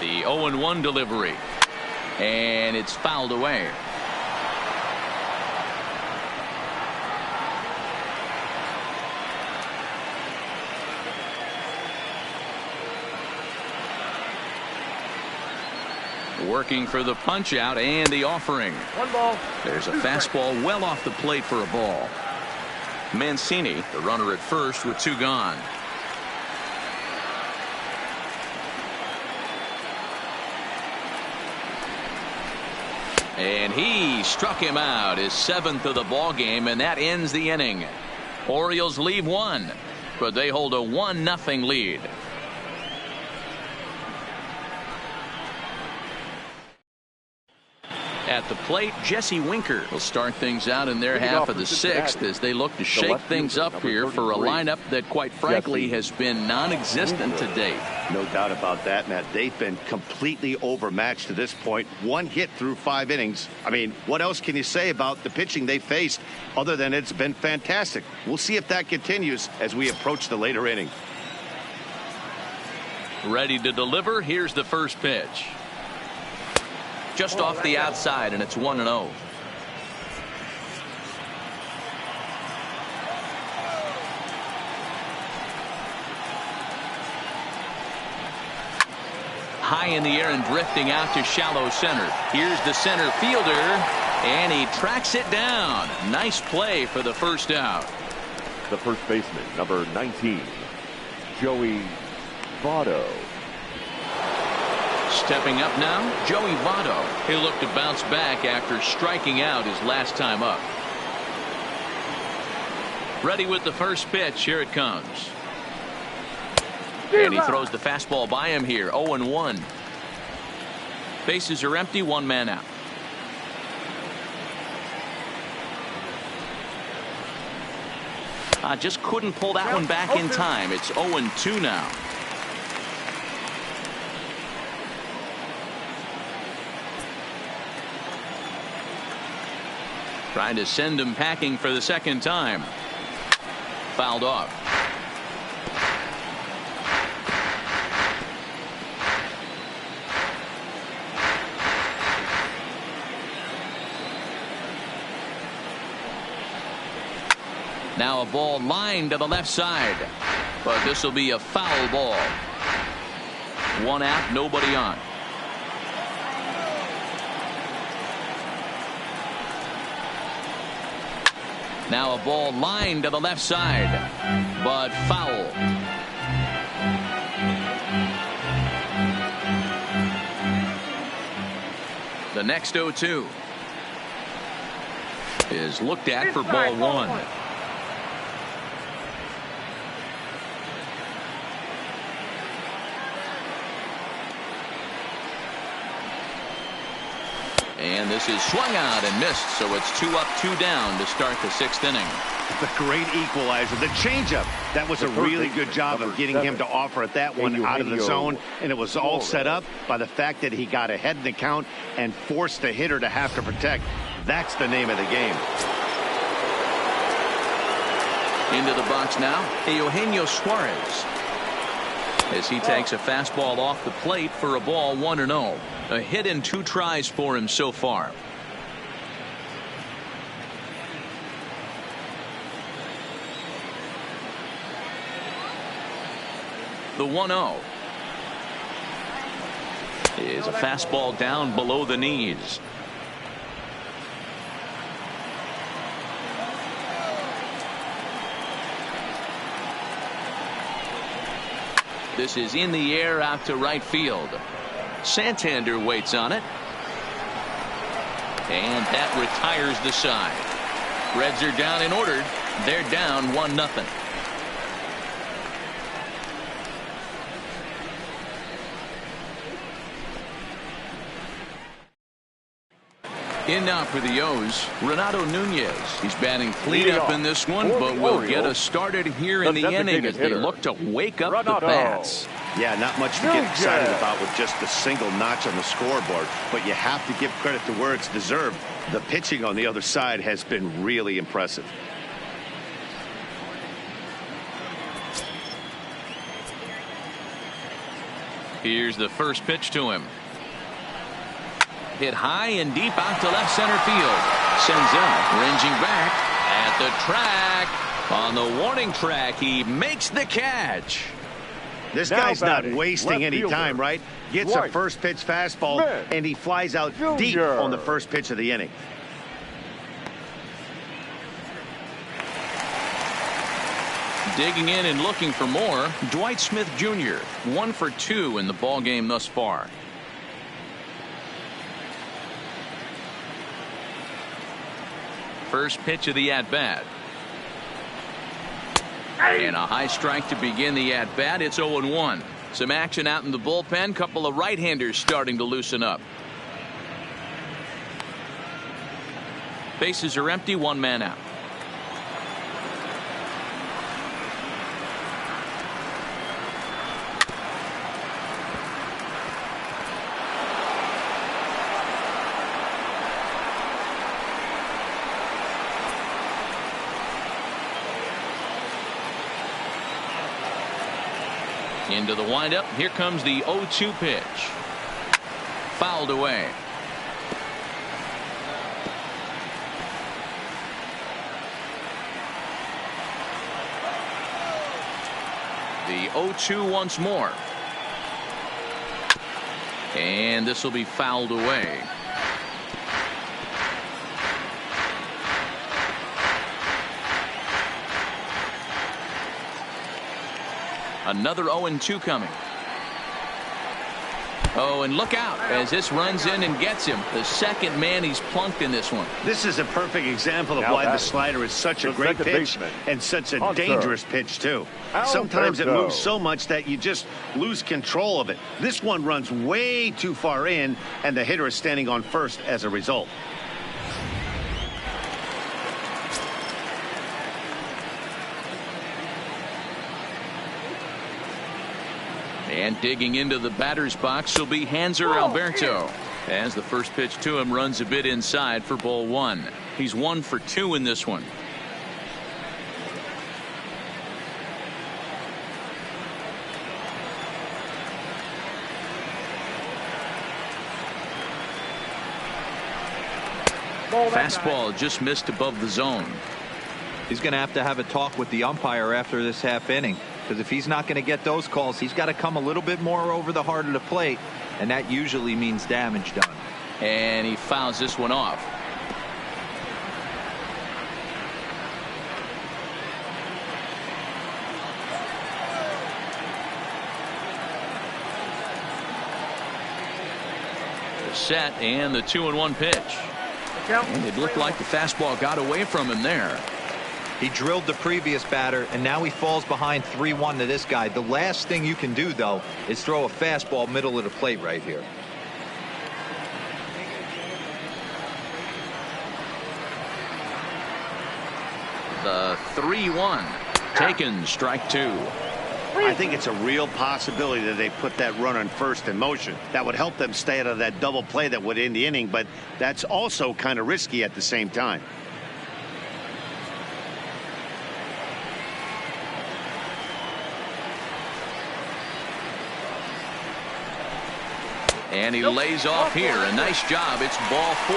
The 0-1 delivery, and it's fouled away. Working for the punch out and the offering. 1 ball. There's a fastball well off the plate for a ball. Mancini, the runner at first with 2 gone. And he struck him out, his 7th of the ball game, and that ends the inning. Orioles leave 1, but they hold a 1-0 lead. At the plate, Jesse Winker will start things out in their half of the 6th as they look to shake things up here for a lineup that, quite frankly, has been non-existent to date. No doubt about that, Matt. They've been completely overmatched to this point. 1 hit through 5 innings. I mean, what else can you say about the pitching they faced other than it's been fantastic? We'll see if that continues as we approach the later inning. Ready to deliver. Here's the first pitch. Just off the outside, and it's 1-0. High in the air and drifting out to shallow center. Here's the center fielder, and he tracks it down. Nice play for the first out. The first baseman, number 19, Joey Votto. Stepping up now, Joey Votto. He'll look to bounce back after striking out his last time up. Ready with the first pitch. Here it comes. And he throws the fastball by him here. 0-1. Bases are empty. 1 man out. Just couldn't pull that one back in time. It's 0-2 now. Trying to send him packing for the second time. Fouled off. Now a ball lined to the left side, but this will be a foul ball. One out, nobody on. Now a ball lined to the left side, but foul. The next 0-2 is looked at for ball one. And this is swung out and missed, so it's 2 up, 2 down to start the 6th inning. The great equalizer, the changeup. That was a really good job of getting him to offer at that one out of the zone, and it was all set up by the fact that he got ahead in the count and forced the hitter to have to protect. That's the name of the game. Into the box now, Eugenio Suarez, as he takes a fastball off the plate for a ball 1-0. A hit in 2 tries for him so far. The 1-0 is a fastball down below the knees. This is in the air out to right field. Santander waits on it, and that retires the side. Reds are down in order. They're down 1-0. In now for the O's, Renato Nunez. He's batting cleanup in this one, but will get us started here in the inning as they look to wake up the bats. Yeah, not much to get excited about with just a single notch on the scoreboard, but you have to give credit to where it's deserved. The pitching on the other side has been really impressive. Here's the first pitch to him. Hit high and deep out to left center field. Senzel ranging back at the track. On the warning track, he makes the catch. This guy's not wasting any time, right? Gets a first pitch fastball, and he flies out deep on the first pitch of the inning. Digging in and looking for more, Dwight Smith Jr. 1 for 2 in the ball game thus far. First pitch of the at-bat. And a high strike to begin the at-bat. It's 0-1. Some action out in the bullpen. Couple of right-handers starting to loosen up. Bases are empty. 1 man out. Into the windup. Here comes the 0-2 pitch. Fouled away. The 0-2 once more. And this will be fouled away. Another 0-2 coming. Oh, and look out as this runs in and gets him. The second man he's plunked in this one. This is a perfect example of why the slider is such a great pitch and such a dangerous pitch, too. Sometimes it moves so much that you just lose control of it. This one runs way too far in, and the hitter is standing on first as a result. And digging into the batter's box will be Hanser Alberto, as the first pitch to him runs a bit inside for ball 1. He's 1 for 2 in this one. Fastball just missed above the zone. He's going to have a talk with the umpire after this half inning, because if he's not going to get those calls, he's got to come a little bit more over the heart of the plate, and that usually means damage done. And he fouls this one off. The set and the 2-1 pitch. And it looked like the fastball got away from him there. He drilled the previous batter, and now he falls behind 3-1 to this guy. The last thing you can do, though, is throw a fastball middle of the plate right here. The 3-1 taken, strike 2. I think it's a real possibility that they put that run on first in motion. That would help them stay out of that double play that would end the inning, but that's also kind of risky at the same time. And he lays off here. A nice job. It's ball 4.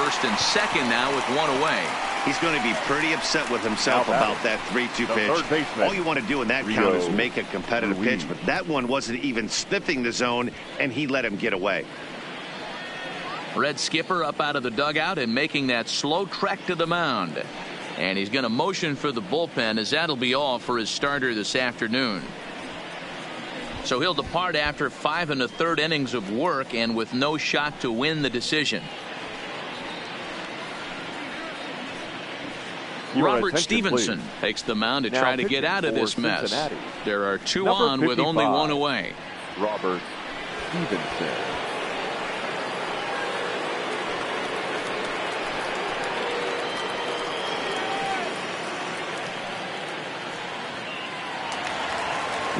First and second now with 1 away. He's going to be pretty upset with himself about that 3-2 pitch. All you want to do in that count is make a competitive pitch, but that one wasn't even sniffing the zone, and he let him get away. Red skipper up out of the dugout and making that slow trek to the mound. And he's going to motion for the bullpen, as that'll be all for his starter this afternoon. So he'll depart after 5 1/3 innings of work and with no shot to win the decision. Robert Stevenson takes the mound to try to get out of this mess. There are 2 on with only 1 away. Robert Stevenson.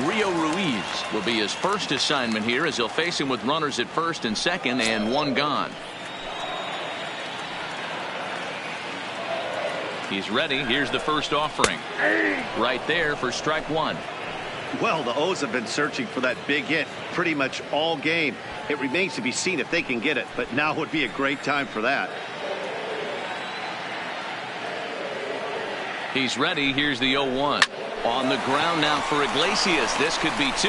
Rio Ruiz will be his first assignment here, as he'll face him with runners at first and second and 1 gone. He's ready. Here's the first offering. Right there for strike 1. Well, the O's have been searching for that big hit pretty much all game. It remains to be seen if they can get it, but now would be a great time for that. He's ready. Here's the 0-1. On the ground now for Iglesias. This could be 2.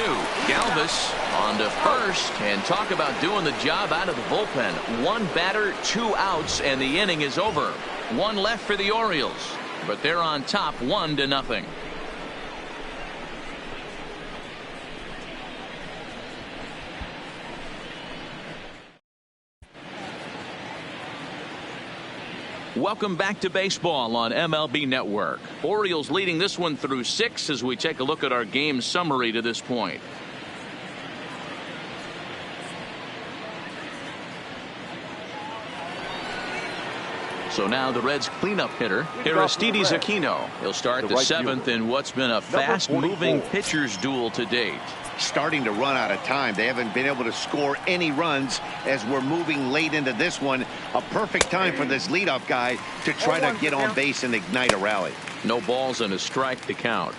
Galvis on to first, and talk about doing the job out of the bullpen. 1 batter, 2 outs, and the inning is over. 1 left for the Orioles, but they're on top 1-0. Welcome back to baseball on MLB Network. Orioles leading this one through 6 as we take a look at our game summary to this point. So now the Reds cleanup hitter, Aristides Aquino. He'll start the 7th in what's been a fast-moving pitcher's duel to date. Starting to run out of time. They haven't been able to score any runs as we're moving late into this one. A perfect time for this leadoff guy to try to get on base and ignite a rally. No balls and a strike to count.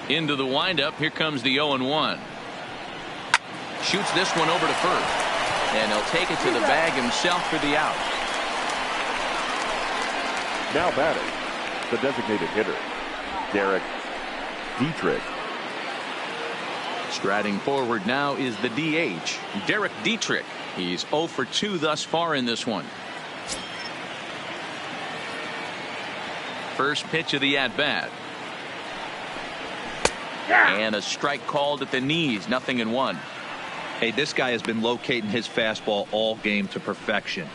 Into the windup. Here comes the 0-1. Shoots this one over to first. And he'll take it to the bag himself for the out. Now batting, the designated hitter, Derrick Dietrich. Striding forward now is the DH, Derrick Dietrich. He's 0 for 2 thus far in this one. First pitch of the at-bat. And a strike called at the knees. 0-1. Hey, this guy has been locating his fastball all game to perfection.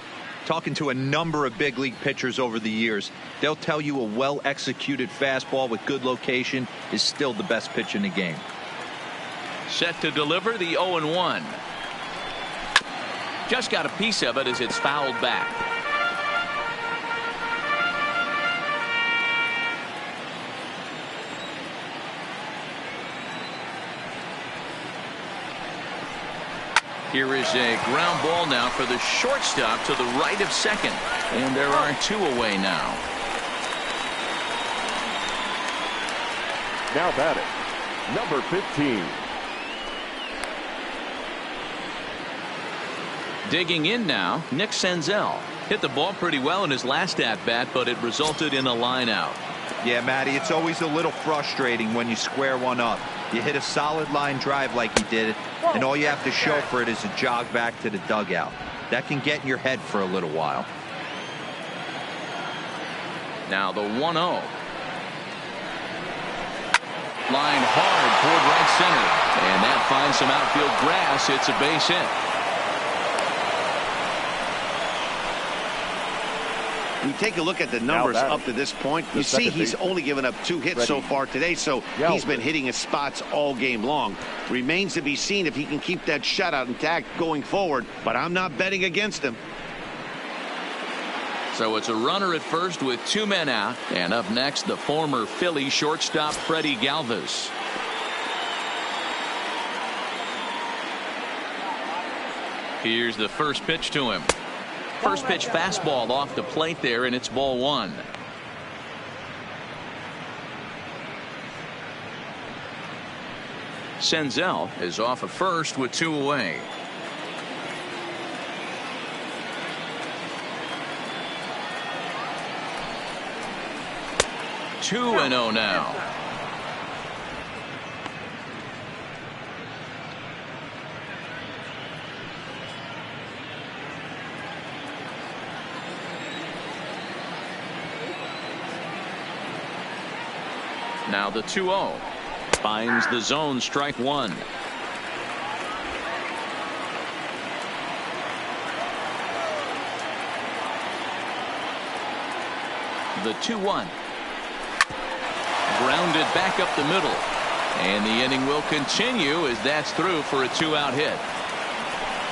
Talking to a number of big league pitchers over the years, they'll tell you a well-executed fastball with good location is still the best pitch in the game. Set to deliver the 0-1. Just got a piece of it as it's fouled back. Here is a ground ball now for the shortstop to the right of second. And there are 2 away now. Now batting, number 15. Digging in now, Nick Senzel. Hit the ball pretty well in his last at-bat, but it resulted in a line out. Yeah, Matty, it's always a little frustrating when you square one up. You hit a solid line drive like he did, and all you have to show for it is a jog back to the dugout. That can get in your head for a little while. Now the 1-0. Line hard toward right center, and that finds some outfield grass. It's a base hit. You take a look at the numbers up to this point. You see he's only given up 2 hits so far today, so he's been hitting his spots all game long. Remains to be seen if he can keep that shutout intact going forward, but I'm not betting against him. So it's a runner at first with 2 men out, and up next the former Philly shortstop Freddie Galvis. Here's the first pitch to him. First pitch fastball off the plate there, and it's ball 1. Senzel is off at first with 2 away. Two and 0 now. Now the 2-0. Finds the zone, strike 1. The 2-1. Grounded back up the middle. And the inning will continue as that's through for a 2-out hit.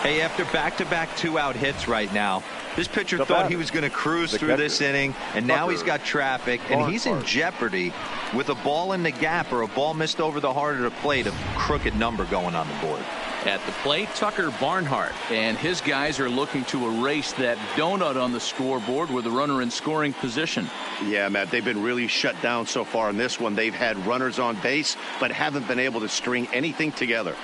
Hey, after back-to-back 2-out hits right now, this pitcher thought he was going to cruise through this inning, and now he's got traffic, and he's in jeopardy with a ball in the gap or a ball missed over the heart of the plate, a crooked number going on the board. At the plate, Tucker Barnhart, and his guys are looking to erase that donut on the scoreboard with a runner in scoring position. Yeah, Matt, they've been really shut down so far in this one. They've had runners on base, but haven't been able to string anything together.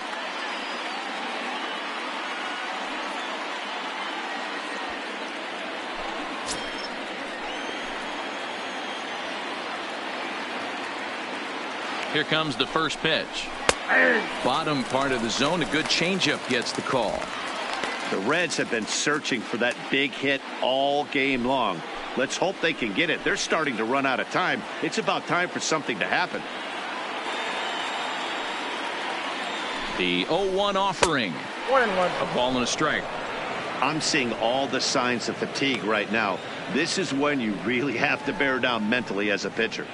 Here comes the first pitch. Bottom part of the zone, a good changeup gets the call. The Reds have been searching for that big hit all game long. Let's hope they can get it. They're starting to run out of time. It's about time for something to happen. The 0-1 offering. 1-1. A ball and a strike. I'm seeing all the signs of fatigue right now. This is when you really have to bear down mentally as a pitcher.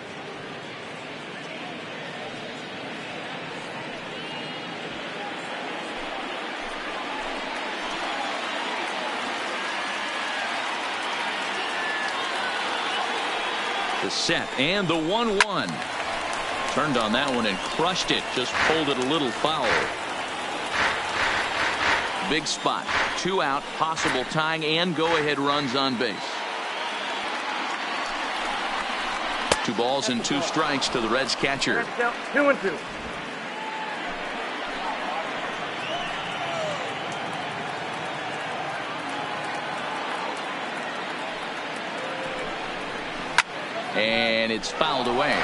The set and the 1-1. Turned on that one and crushed it. Just pulled it a little foul. Big spot. 2 out, possible tying and go-ahead runs on base. 2 balls and 2 strikes to the Reds catcher. 2-2. And it's fouled away.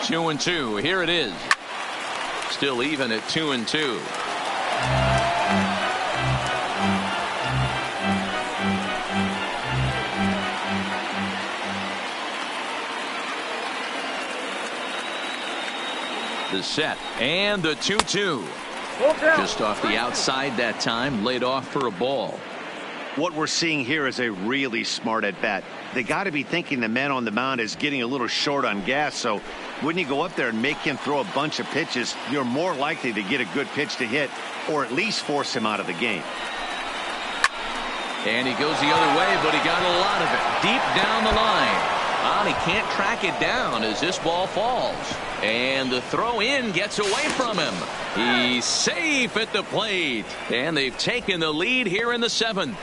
Two and 2. Here it is. Still even at 2-2. The set and the 2-2. Just off the outside that time, laid off for a ball. What we're seeing here is a really smart at bat. They got to be thinking the man on the mound is getting a little short on gas, so when you go up there and make him throw a bunch of pitches, you're more likely to get a good pitch to hit or at least force him out of the game. And he goes the other way, but he got a lot of it deep down the line. And he can't track it down as this ball falls. And the throw in gets away from him. He's safe at the plate. And they've taken the lead here in the 7th.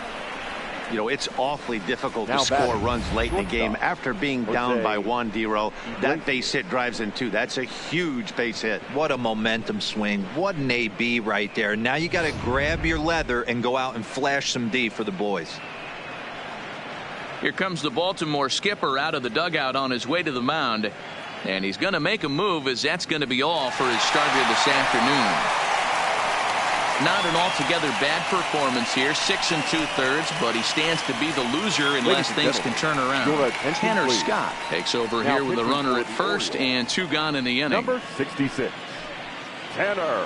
You know, it's awfully difficult to score runs late in the game after being down by 1, D-Row. That base hit drives in 2. That's a huge base hit. What a momentum swing. What an AB right there. Now you got to grab your leather and go out and flash some D for the boys. Here comes the Baltimore skipper out of the dugout on his way to the mound. And he's going to make a move, as that's going to be all for his starter this afternoon. Not an altogether bad performance here, 6 2/3, but he stands to be the loser unless things can turn around. Tanner Scott takes over here with a runner at first and 2 gone in the inning. Number 66, Tanner.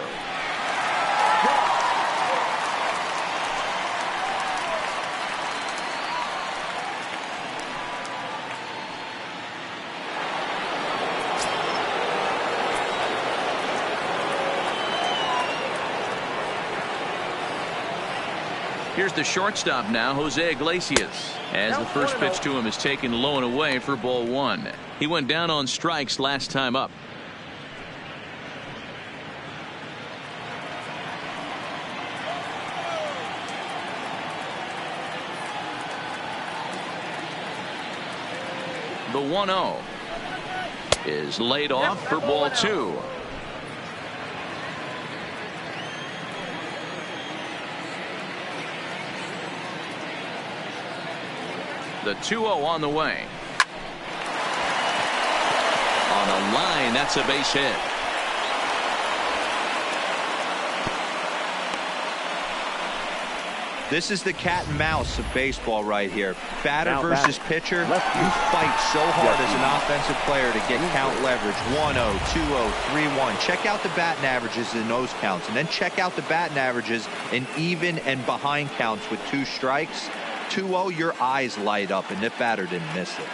Here's the shortstop now, Jose Iglesias, as the first pitch to him is taken low and away for ball 1. He went down on strikes last time up. The 1-0 is laid off for ball 2. The 2-0 on the way. On a line, that's a base hit. This is the cat and mouse of baseball right here. Batter versus pitcher. You fight so hard as an offensive player to get count leverage. 1-0, 2-0, 3-1. Check out the batting averages in those counts, and then check out the batting averages in even and behind counts with 2 strikes. 2-0, your eyes light up, and the batter didn't miss it.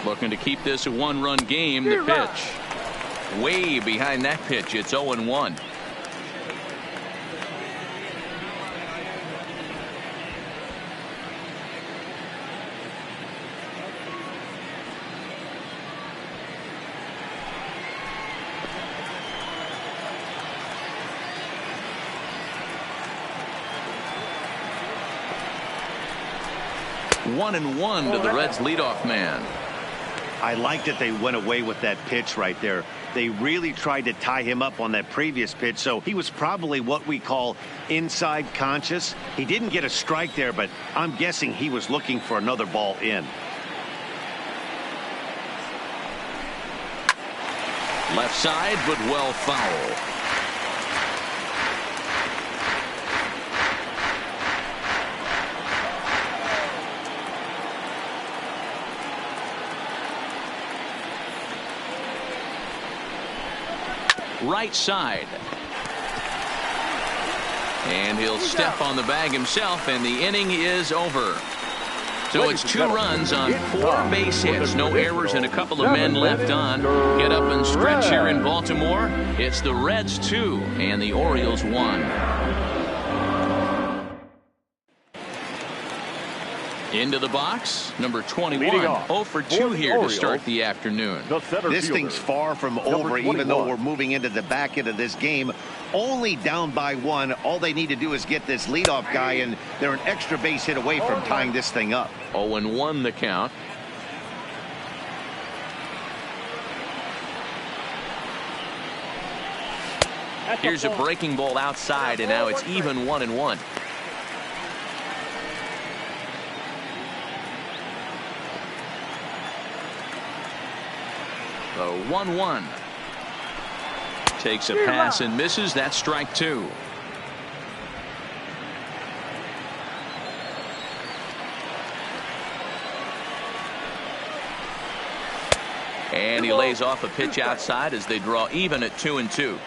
Looking to keep this a 1-run game. The pitch way behind that pitch. It's 0-1. One and one to the Reds leadoff man. I like that they went away with that pitch right there. They really tried to tie him up on that previous pitch, so he was probably what we call inside conscious. He didn't get a strike there, but I'm guessing he was looking for another ball in. Left side, but well foul. Right side. And he'll step on the bag himself, and the inning is over. So it's 2 runs on 4 base hits, no errors, and a couple of men left on. Get up and stretch here in Baltimore. It's the Reds 2 and the Orioles 1. Into the box, number 21. 0 for 2 here to start the afternoon. This thing's far from over, even though we're moving into the back end of this game. Only down by 1. All they need to do is get this leadoff guy, and they're an extra base hit away from tying this thing up. 0-1 the count. Here's a breaking ball outside, and now it's even 1-1. The 1-1 takes a pass and misses. That's strike 2. And he lays off a pitch outside as they draw even at 2-2.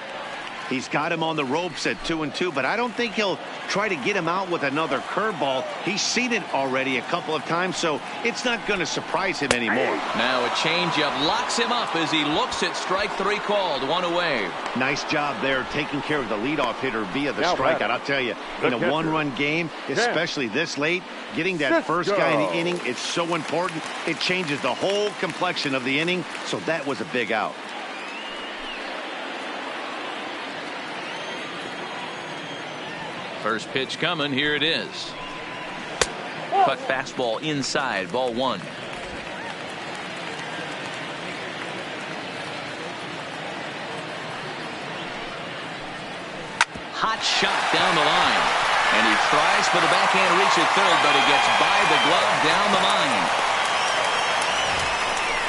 He's got him on the ropes at 2-2, but I don't think he'll try to get him out with another curveball. He's seen it already a couple of times, so it's not going to surprise him anymore. Now a changeup locks him up as he looks at strike 3 called. 1 away. Nice job there taking care of the leadoff hitter via the strikeout. I'll tell you, in a one-run game, especially this late, getting that first guy in the inning, it's so important. It changes the whole complexion of the inning, so that was a big out. First pitch coming. Here it is. Cut fastball inside. Ball 1. Hot shot down the line. And he tries for the backhand reach at third, but he gets by the glove down the line.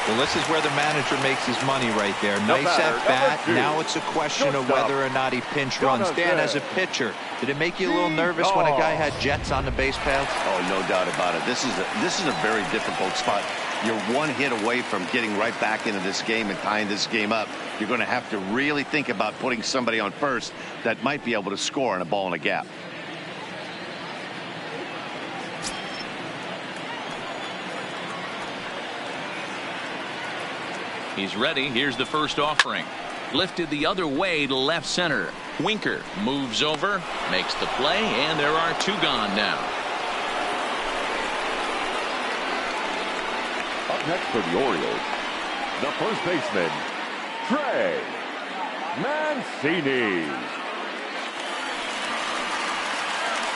Well, this is where the manager makes his money right there. Nice at bat. Now it's a question of whether or not he pinch runs. Dan, as a pitcher, did it make you a little nervous when a guy had jets on the base paths? Oh, no doubt about it. This is a very difficult spot. You're one hit away from getting right back into this game and tying this game up. You're going to have to really think about putting somebody on first that might be able to score on a ball in a gap. He's ready. Here's the first offering. Lifted the other way to left center. Winker moves over, makes the play, and there are 2 gone now. Up next for the Orioles, the first baseman, Trey Mancini.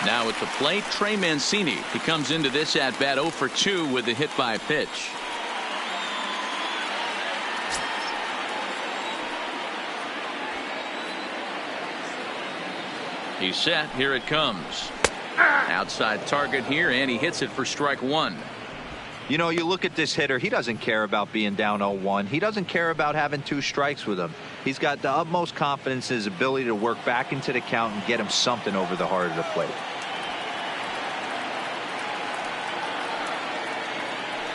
Now at the plate, Trey Mancini. He comes into this at bat 0 for 2 with the hit by pitch. He's set. Here it comes. Outside target here, and he hits it for strike 1. You know, you look at this hitter, he doesn't care about being down 0-1. He doesn't care about having 2 strikes with him. He's got the utmost confidence in his ability to work back into the count and get him something over the heart of the plate.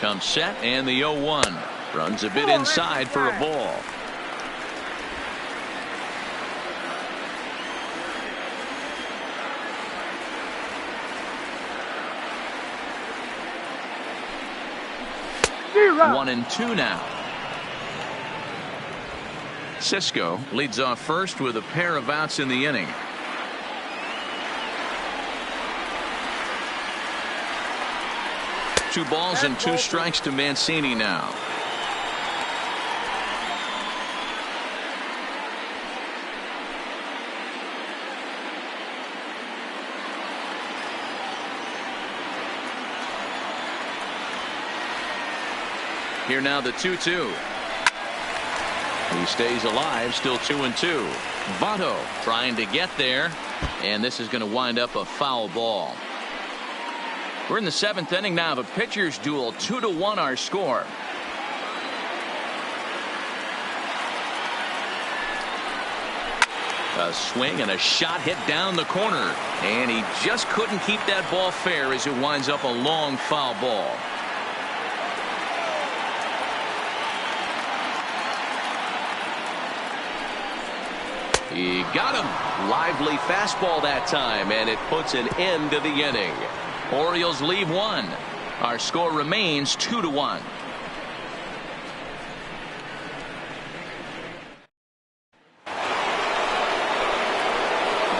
Comes set, and the 0-1. Runs a bit inside for a ball. One and 2 now. Cisco leads off first with a pair of outs in the inning. Two balls and 2 strikes to Mancini now. Here now the 2-2. He stays alive, still 2-2. Votto trying to get there, and this is going to wind up a foul ball. We're in the 7th inning now of a pitcher's duel. 2-1 our score. A swing and a shot hit down the corner, and he just couldn't keep that ball fair as it winds up a long foul ball. He got him. Lively fastball that time, and it puts an end to the inning. Orioles leave 1. Our score remains 2-1.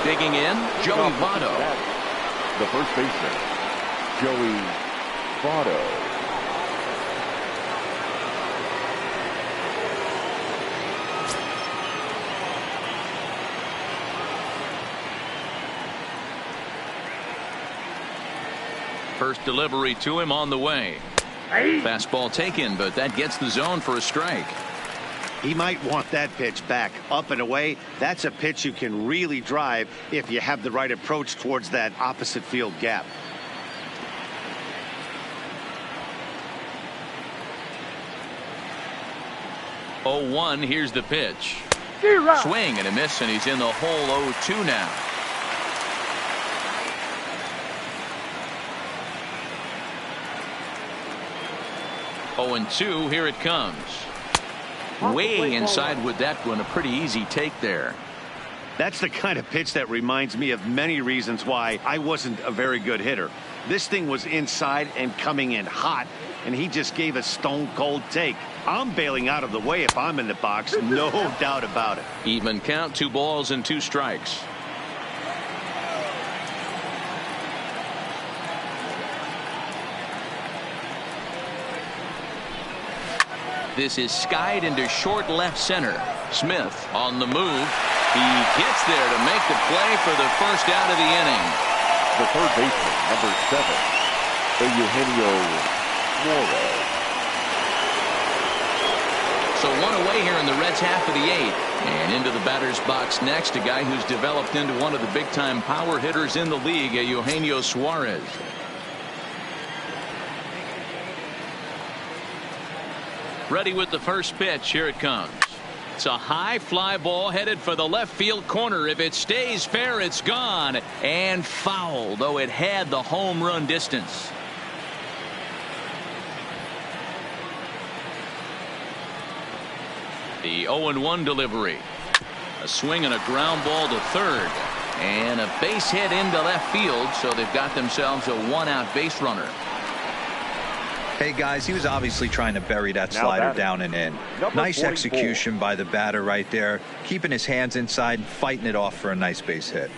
Digging in, Joey Votto. The first baseman, Joey Votto. First delivery to him on the way. Fastball taken, but that gets the zone for a strike. He might want that pitch back up and away. That's a pitch you can really drive if you have the right approach towards that opposite field gap. Oh, 1. Here's the pitch. Swing and a miss, and he's in the hole. 0-2 now. Oh, and 2. Here it comes. Way inside with that one. A pretty easy take there. That's the kind of pitch that reminds me of many reasons why I wasn't a very good hitter. This thing was inside and coming in hot, and he just gave a stone-cold take. I'm bailing out of the way if I'm in the box, no doubt about it. Even count, 2 balls and 2 strikes. This is skied into short left center. Smith on the move. He gets there to make the play for the first out of the inning. The third baseman, number 7, Eugenio Suarez. So 1 away here in the Reds' half of the 8th. And into the batter's box next, a guy who's developed into one of the big-time power hitters in the league, Eugenio Suarez. Ready with the first pitch. Here it comes. It's a high fly ball headed for the left field corner. If it stays fair, it's gone. And foul, though it had the home run distance. The 0-1 delivery. A swing and a ground ball to third. And a base hit into left field, so they've got themselves a 1-out base runner. Hey guys, he was obviously trying to bury that slider down and in. Nice execution by the batter right there, keeping his hands inside and fighting it off for a nice base hit.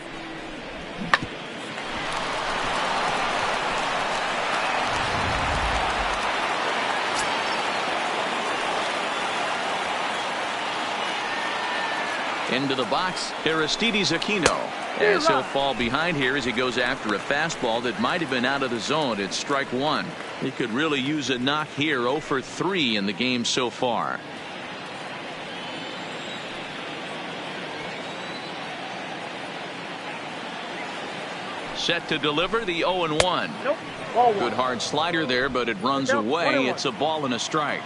Into the box, Aristides Aquino. As he'll fall behind here as he goes after a fastball that might have been out of the zone. It's strike 1. He could really use a knock here. 0 for 3 in the game so far. Set to deliver the 0-1. Nope. Good hard slider there, but it runs away. It's a ball and a strike.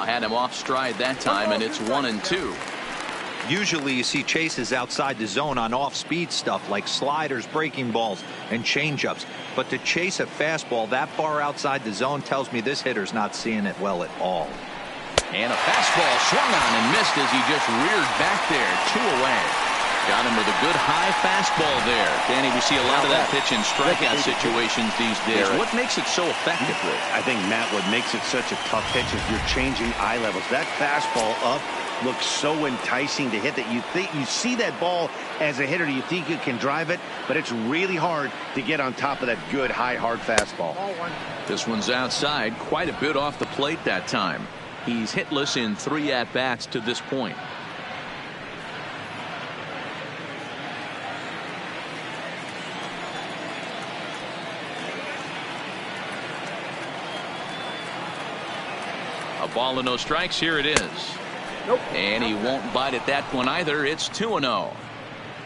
Had him off stride that time, and it's 1-2. Usually you see chases outside the zone on off-speed stuff like sliders, breaking balls, and changeups. But to chase a fastball that far outside the zone tells me this hitter's not seeing it well at all. And a fastball swung on and missed as he just reared back there. 2 away. Got him with a good high fastball there. Danny, we see a lot of that pitch in strikeout situations these days. What makes it so effective? I think, Matt, what makes it such a tough pitch is you're changing eye levels. That fastball up looks so enticing to hit that you see that ball as a hitter, you think you can drive it, but it's really hard to get on top of that good high hard fastball. This one's outside, quite a bit off the plate that time. He's hitless in 3 at-bats to this point. A ball and no strikes. Here it is. Nope. And he won't bite at that one either. It's 2-0.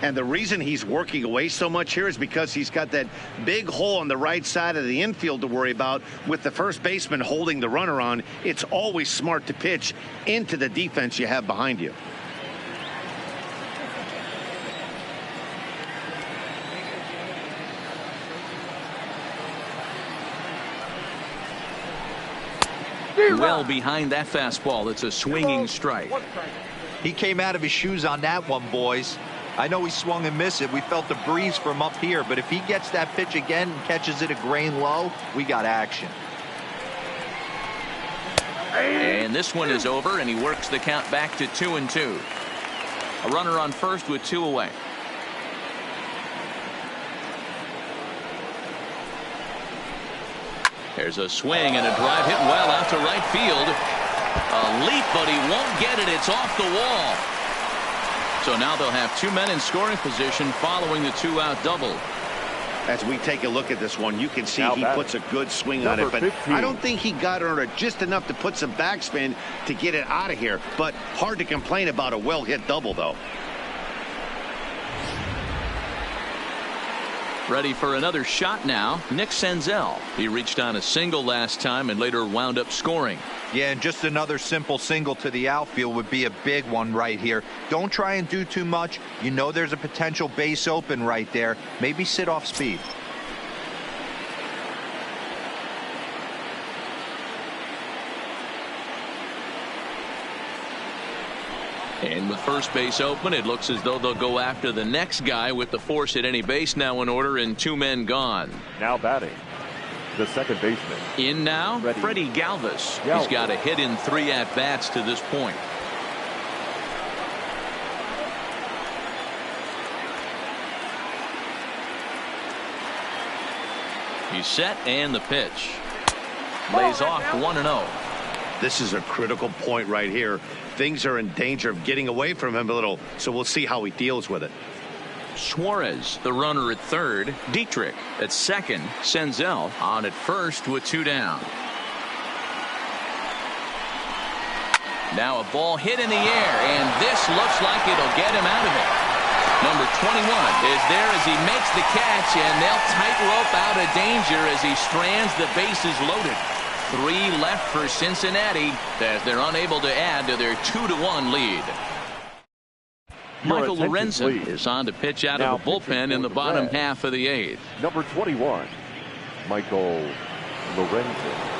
And the reason he's working away so much here is because he's got that big hole on the right side of the infield to worry about with the first baseman holding the runner on. It's always smart to pitch into the defense you have behind you. Well behind that fastball. It's a swinging strike. He came out of his shoes on that one, boys. I know he swung and missed it. We felt the breeze from up here, but if he gets that pitch again and catches it a grain low, we got action. And this one is over, and he works the count back to 2-2. A runner on first with 2 away. There's a swing and a drive hit well out to right field. A leap, but he won't get it. It's off the wall. So now they'll have 2 men in scoring position following the 2-out double. As we take a look at this one, you can see he puts a good swing on it, but 15. I don't think he got under just enough to put some backspin to get it out of here. But hard to complain about a well-hit double, though. Ready for another shot now. Nick Senzel. He reached on a single last time and later wound up scoring. Yeah, and just another simple single to the outfield would be a big one right here. Don't try and do too much. You know there's a potential base open right there. Maybe sit off speed. And with first base open, it looks as though they'll go after the next guy with the force at any base now in order and 2 men gone. Now batting, the second baseman. In now, Freddie Galvis. He's got a hit in 3 at-bats to this point. He's set, and the pitch. Lays off 1-0. This is a critical point right here. Things are in danger of getting away from him a little, so we'll see how he deals with it. Suarez, the runner at third. Dietrich at second. Senzel on at first with 2 down. Now a ball hit in the air, and this looks like it'll get him out of it. Number 21 is there as he makes the catch, and they'll tightrope out of danger as he strands the bases loaded. 3 left for Cincinnati as they're unable to add to their 2-1 lead. Michael Lorenzen is on to pitch out of the bullpen in the bottom half of the 8th. Number 21, Michael Lorenzen.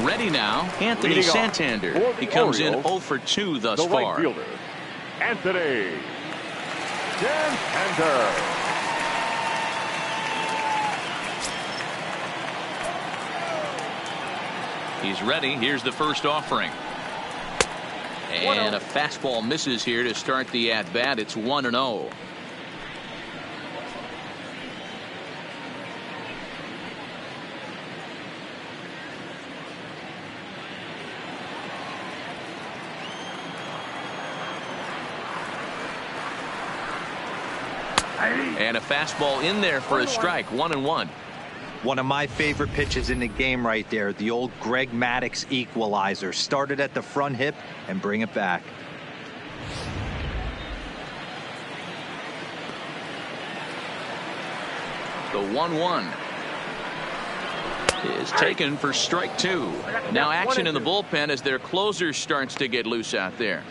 Ready now, Anthony Santander. He comes in 0 for 2 thus far. Right fielder, Anthony Santander. He's ready. Here's the first offering. And a fastball misses here to start the at-bat. It's 1-0. And a fastball in there for a strike. 1-1. One of my favorite pitches in the game right there. The old Greg Maddux equalizer. Started at the front hip and bring it back. The 1-1 is taken for strike 2. Now action in the bullpen as their closer starts to get loose out there.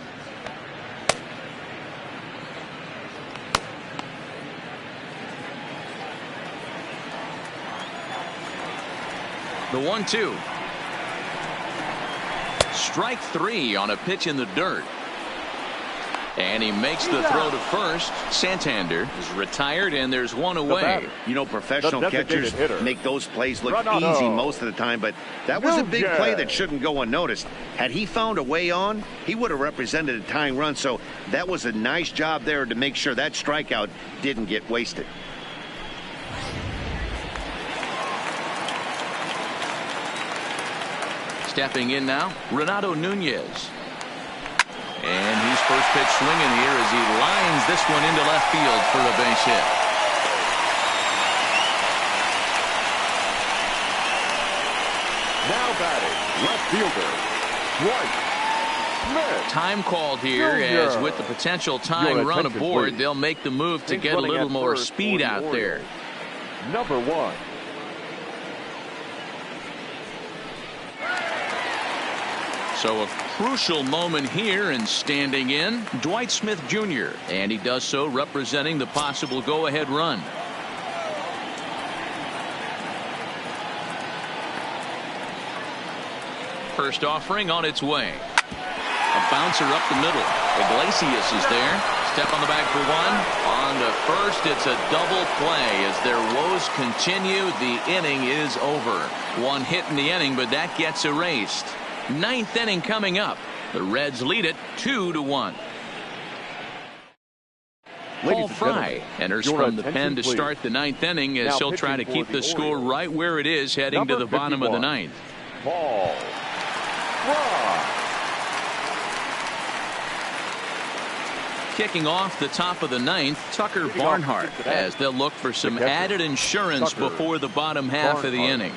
The 1-2. Strike 3 on a pitch in the dirt. And he makes the throw to first. Santander is retired, and there's 1 away. You know, professional catchers make those plays look easy most of the time, but that was a big play that shouldn't go unnoticed. Had he found a way on, he would have represented a tying run, so that was a nice job there to make sure that strikeout didn't get wasted. Stepping in now, Renato Nunez. And he's first pitch swinging here as he lines this one into left field for a base hit. Now batting, left fielder, Dwight Smith. Time called here as with the potential tying run aboard, they'll make the move to get a little more speed out there. Number 1. So a crucial moment here, and standing in, Dwight Smith Jr. And he does so representing the possible go-ahead run. First offering on its way. A bouncer up the middle. Iglesias is there. Step on the bag for 1. On to first, it's a double play. As their woes continue, the inning is over. 1 hit in the inning, but that gets erased. 9th inning coming up. The Reds lead it 2-1. Paul Fry enters from the pen to start the 9th inning as he'll try to keep the score right where it is heading to the bottom of the 9th. Paul Fry. Kicking off the top of the 9th, Tucker Barnhart, as they'll look for some added insurance before the bottom half of the inning.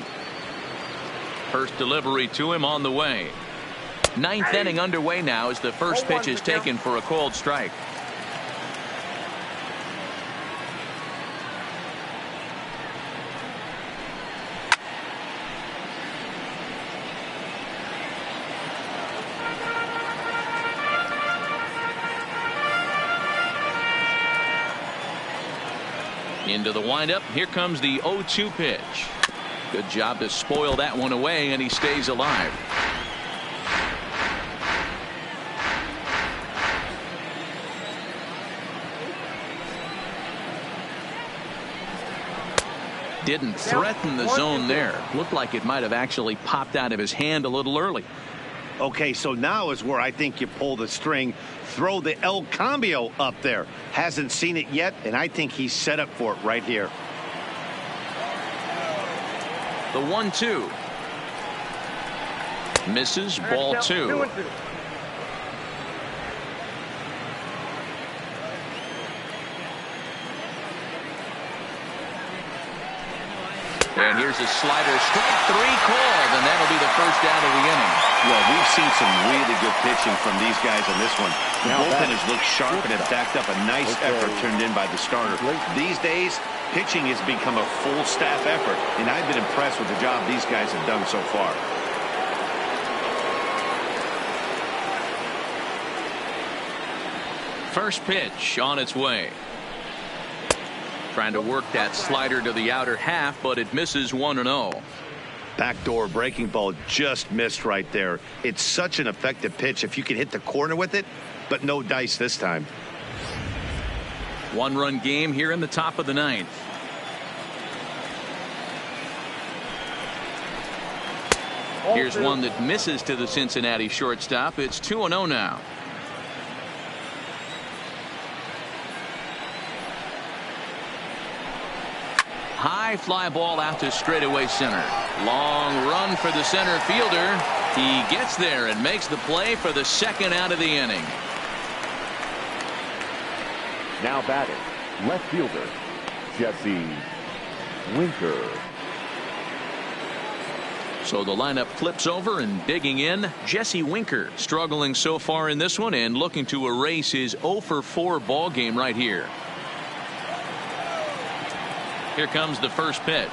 First delivery to him on the way. 9th inning underway now as the first pitch is taken for a called strike. Into the windup. Here comes the 0-2 pitch. Good job to spoil that one away, and he stays alive. Didn't threaten the zone there. Looked like it might have actually popped out of his hand a little early. Okay, so now is where I think you pull the string, throw the El Cambio up there. Hasn't seen it yet, and I think he's set up for it right here. The 1-2. Misses, ball 2. And here's a slider, strike 3 called, and that'll be the first out of the inning. Well, we've seen some really good pitching from these guys on this one. The bullpen has looked sharp and have backed up a nice effort turned in by the starter. These days, pitching has become a full staff effort, and I've been impressed with the job these guys have done so far. First pitch on its way. Trying to work that slider to the outer half, but it misses 1-0. Backdoor breaking ball just missed right there. It's such an effective pitch if you can hit the corner with it, but no dice this time. 1-run game here in the top of the 9th. Here's one that misses to the Cincinnati shortstop. It's 2-0 now. High fly ball out to straightaway center. Long run for the center fielder. He gets there and makes the play for the second out of the inning. Now batting, left fielder, Jesse Winker. So the lineup flips over, and digging in, Jesse Winker, struggling so far in this one and looking to erase his 0-for-4 ball game right here. Here comes the first pitch.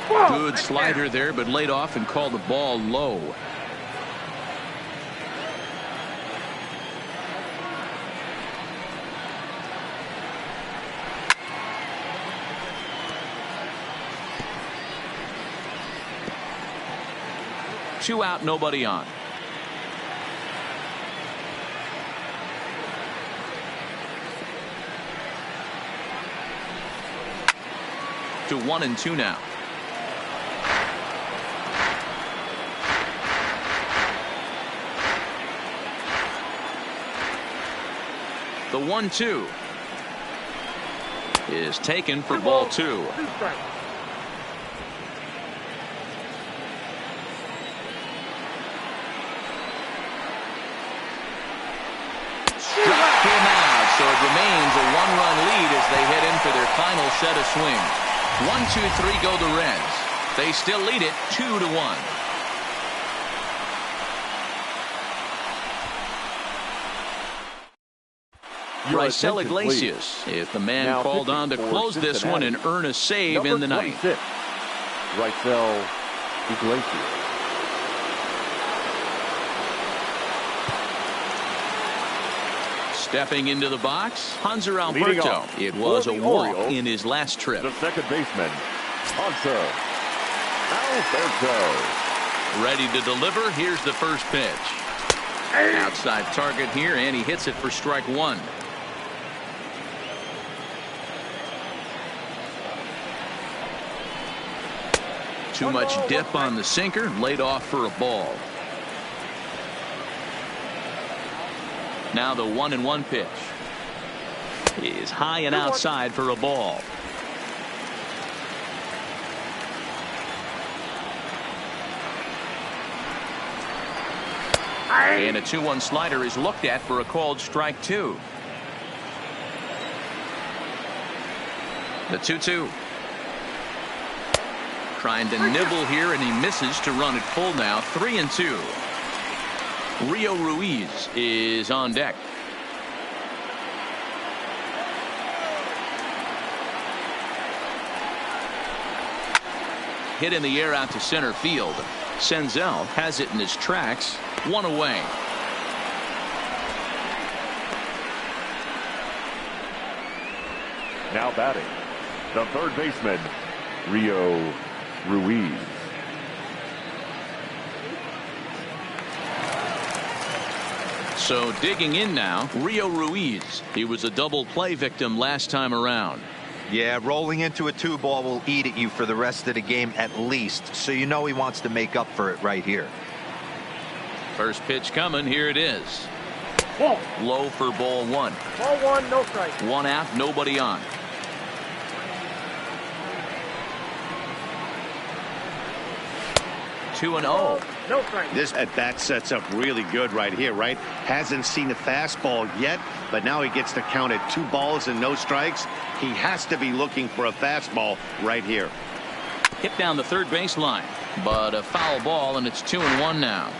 Good slider there, but laid off and called the ball low. Two out, nobody on. To 1-2 now. The 1-2 is taken for ball 2. Struck him out, so it remains a 1-run lead as they head in for their final set of swings. 1-2-3 go the Reds. They still lead it 2-1. Raisel Iglesias is the man now called on to close this one and earn a save in the ninth. Raisel Iglesias. Stepping into the box, Hanser Alberto. It was a walk Orioles, in his last trip. The second baseman, Hanser Alberto. Ready to deliver. Here's the first pitch. Outside target here, and he hits it for strike 1. Too much dip on the sinker, laid off for a ball. Now the 1-1 pitch is high and outside for a ball. And a 2-1 slider is looked at for a called strike 2. The 2-2. Trying to nibble here, and he misses to run it full now. 3-2. Rio Ruiz is on deck. Hit in the air out to center field. Senzel has it in his tracks. 1 away. Now batting, the third baseman, Rio Ruiz. So digging in now, Rio Ruiz. He was a double play victim last time around. Yeah, rolling into a 2-ball will eat at you for the rest of the game at least, so you know he wants to make up for it right here. First pitch coming. Here it is. Ball. Low for ball 1. Ball 1, no strike. 1 out, nobody on. Two and 0. No strike. This at bat sets up really good right here, right? Hasn't seen a fastball yet, but now he gets to count at 2 balls and no strikes. He has to be looking for a fastball right here. Hit down the third baseline, but a foul ball, and it's 2-1 now.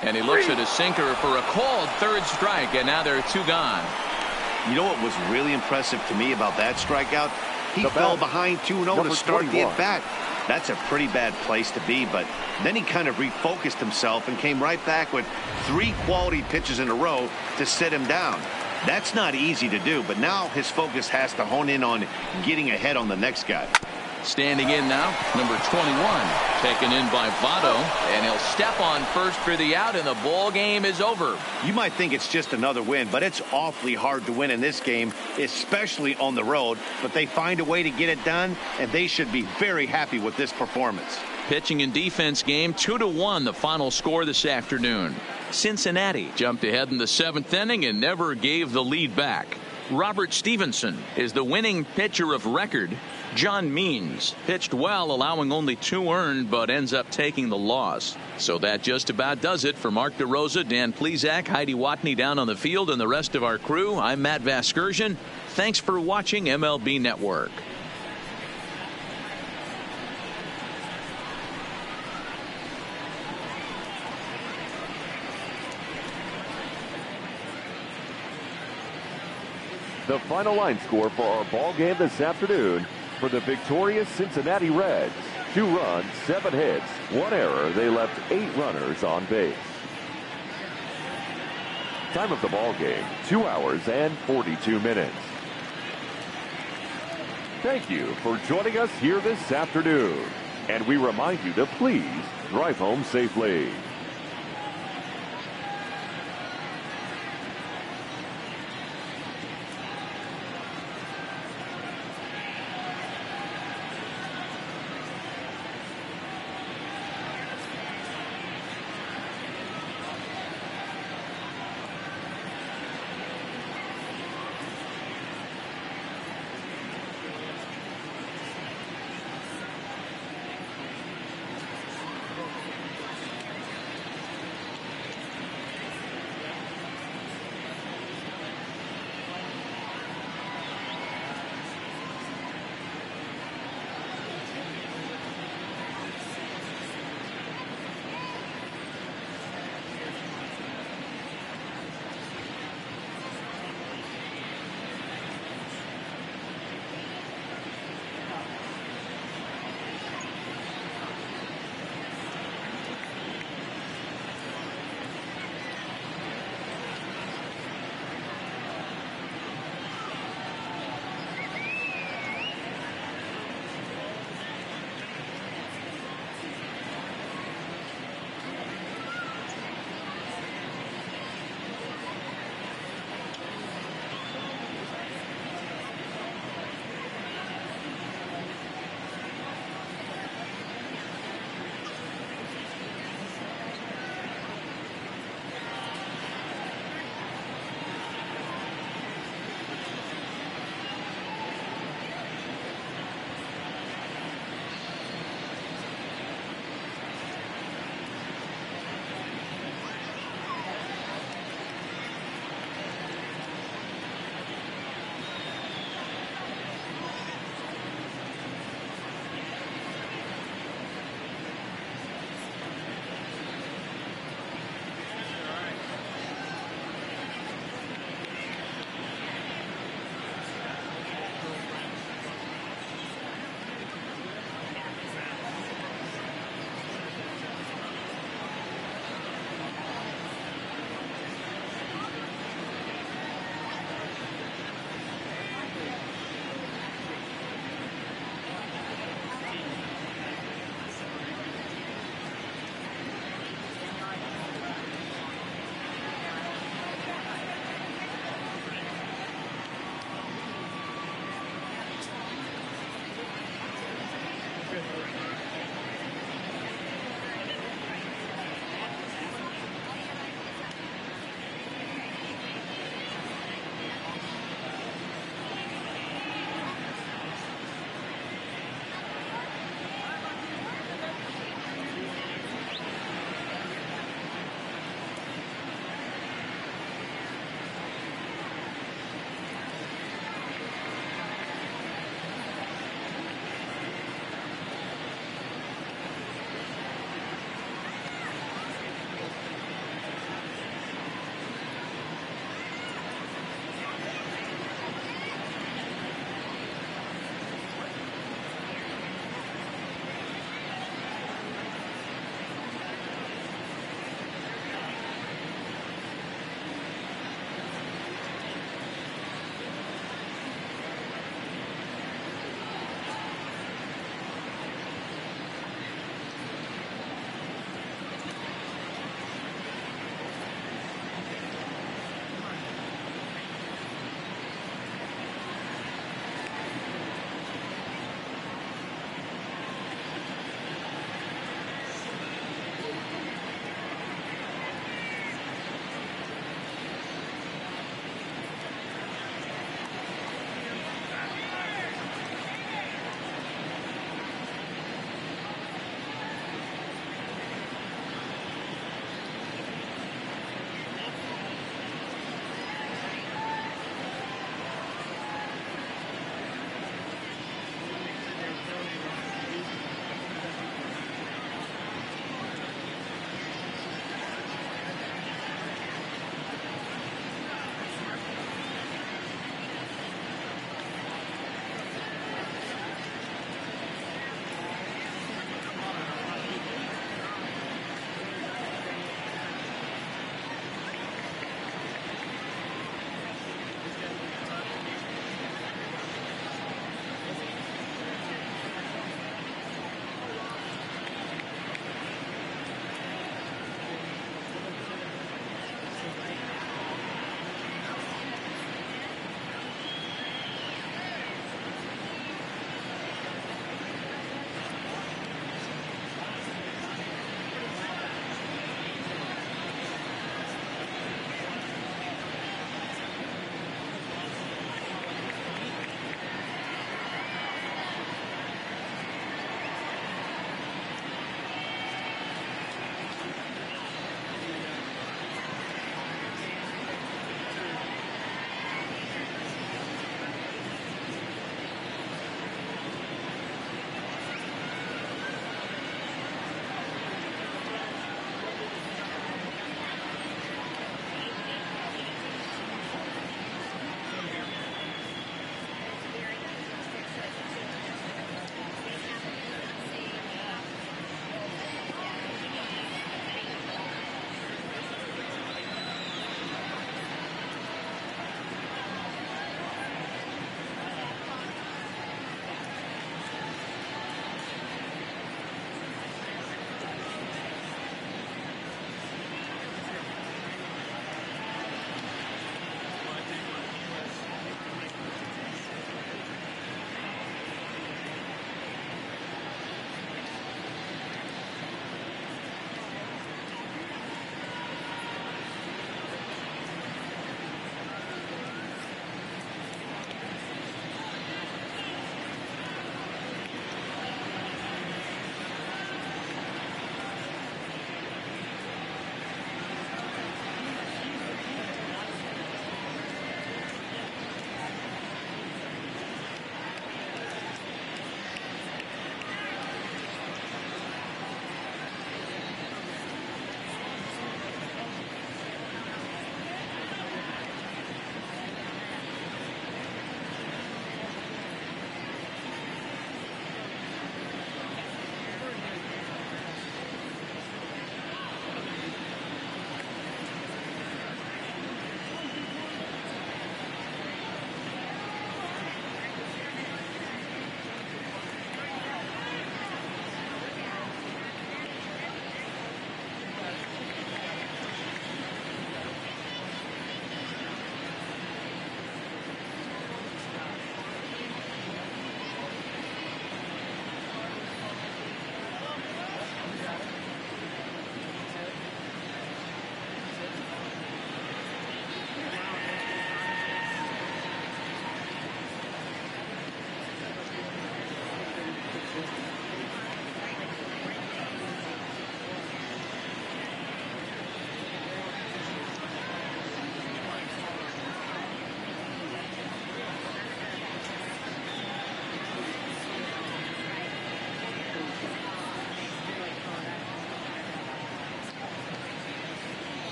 And he looks at his sinker for a called third strike, and now there are 2 gone. You know what was really impressive to me about that strikeout? He fell behind 2-0 to start the at-bat. That's a pretty bad place to be, but then he kind of refocused himself and came right back with 3 quality pitches in a row to sit him down. That's not easy to do, but now his focus has to hone in on getting ahead on the next guy. Standing in now, number 21, taken in by Votto, and he'll step on first for the out, and the ball game is over. You might think it's just another win, but it's awfully hard to win in this game, especially on the road. But they find a way to get it done, and they should be very happy with this performance. Pitching and defense game, 2-1, the final score this afternoon. Cincinnati jumped ahead in the 7th inning and never gave the lead back. Robert Stevenson is the winning pitcher of record. John Means pitched well, allowing only 2 earned, but ends up taking the loss. So that just about does it for Mark DeRosa, Dan Plesac, Heidi Watney down on the field, and the rest of our crew. I'm Matt Vasgersian. Thanks for watching MLB Network. The final line score for our ball game this afternoon for the victorious Cincinnati Reds. 2 runs, 7 hits, 1 error. They left 8 runners on base. Time of the ball game, 2 hours and 42 minutes. Thank you for joining us here this afternoon. And we remind you to please drive home safely.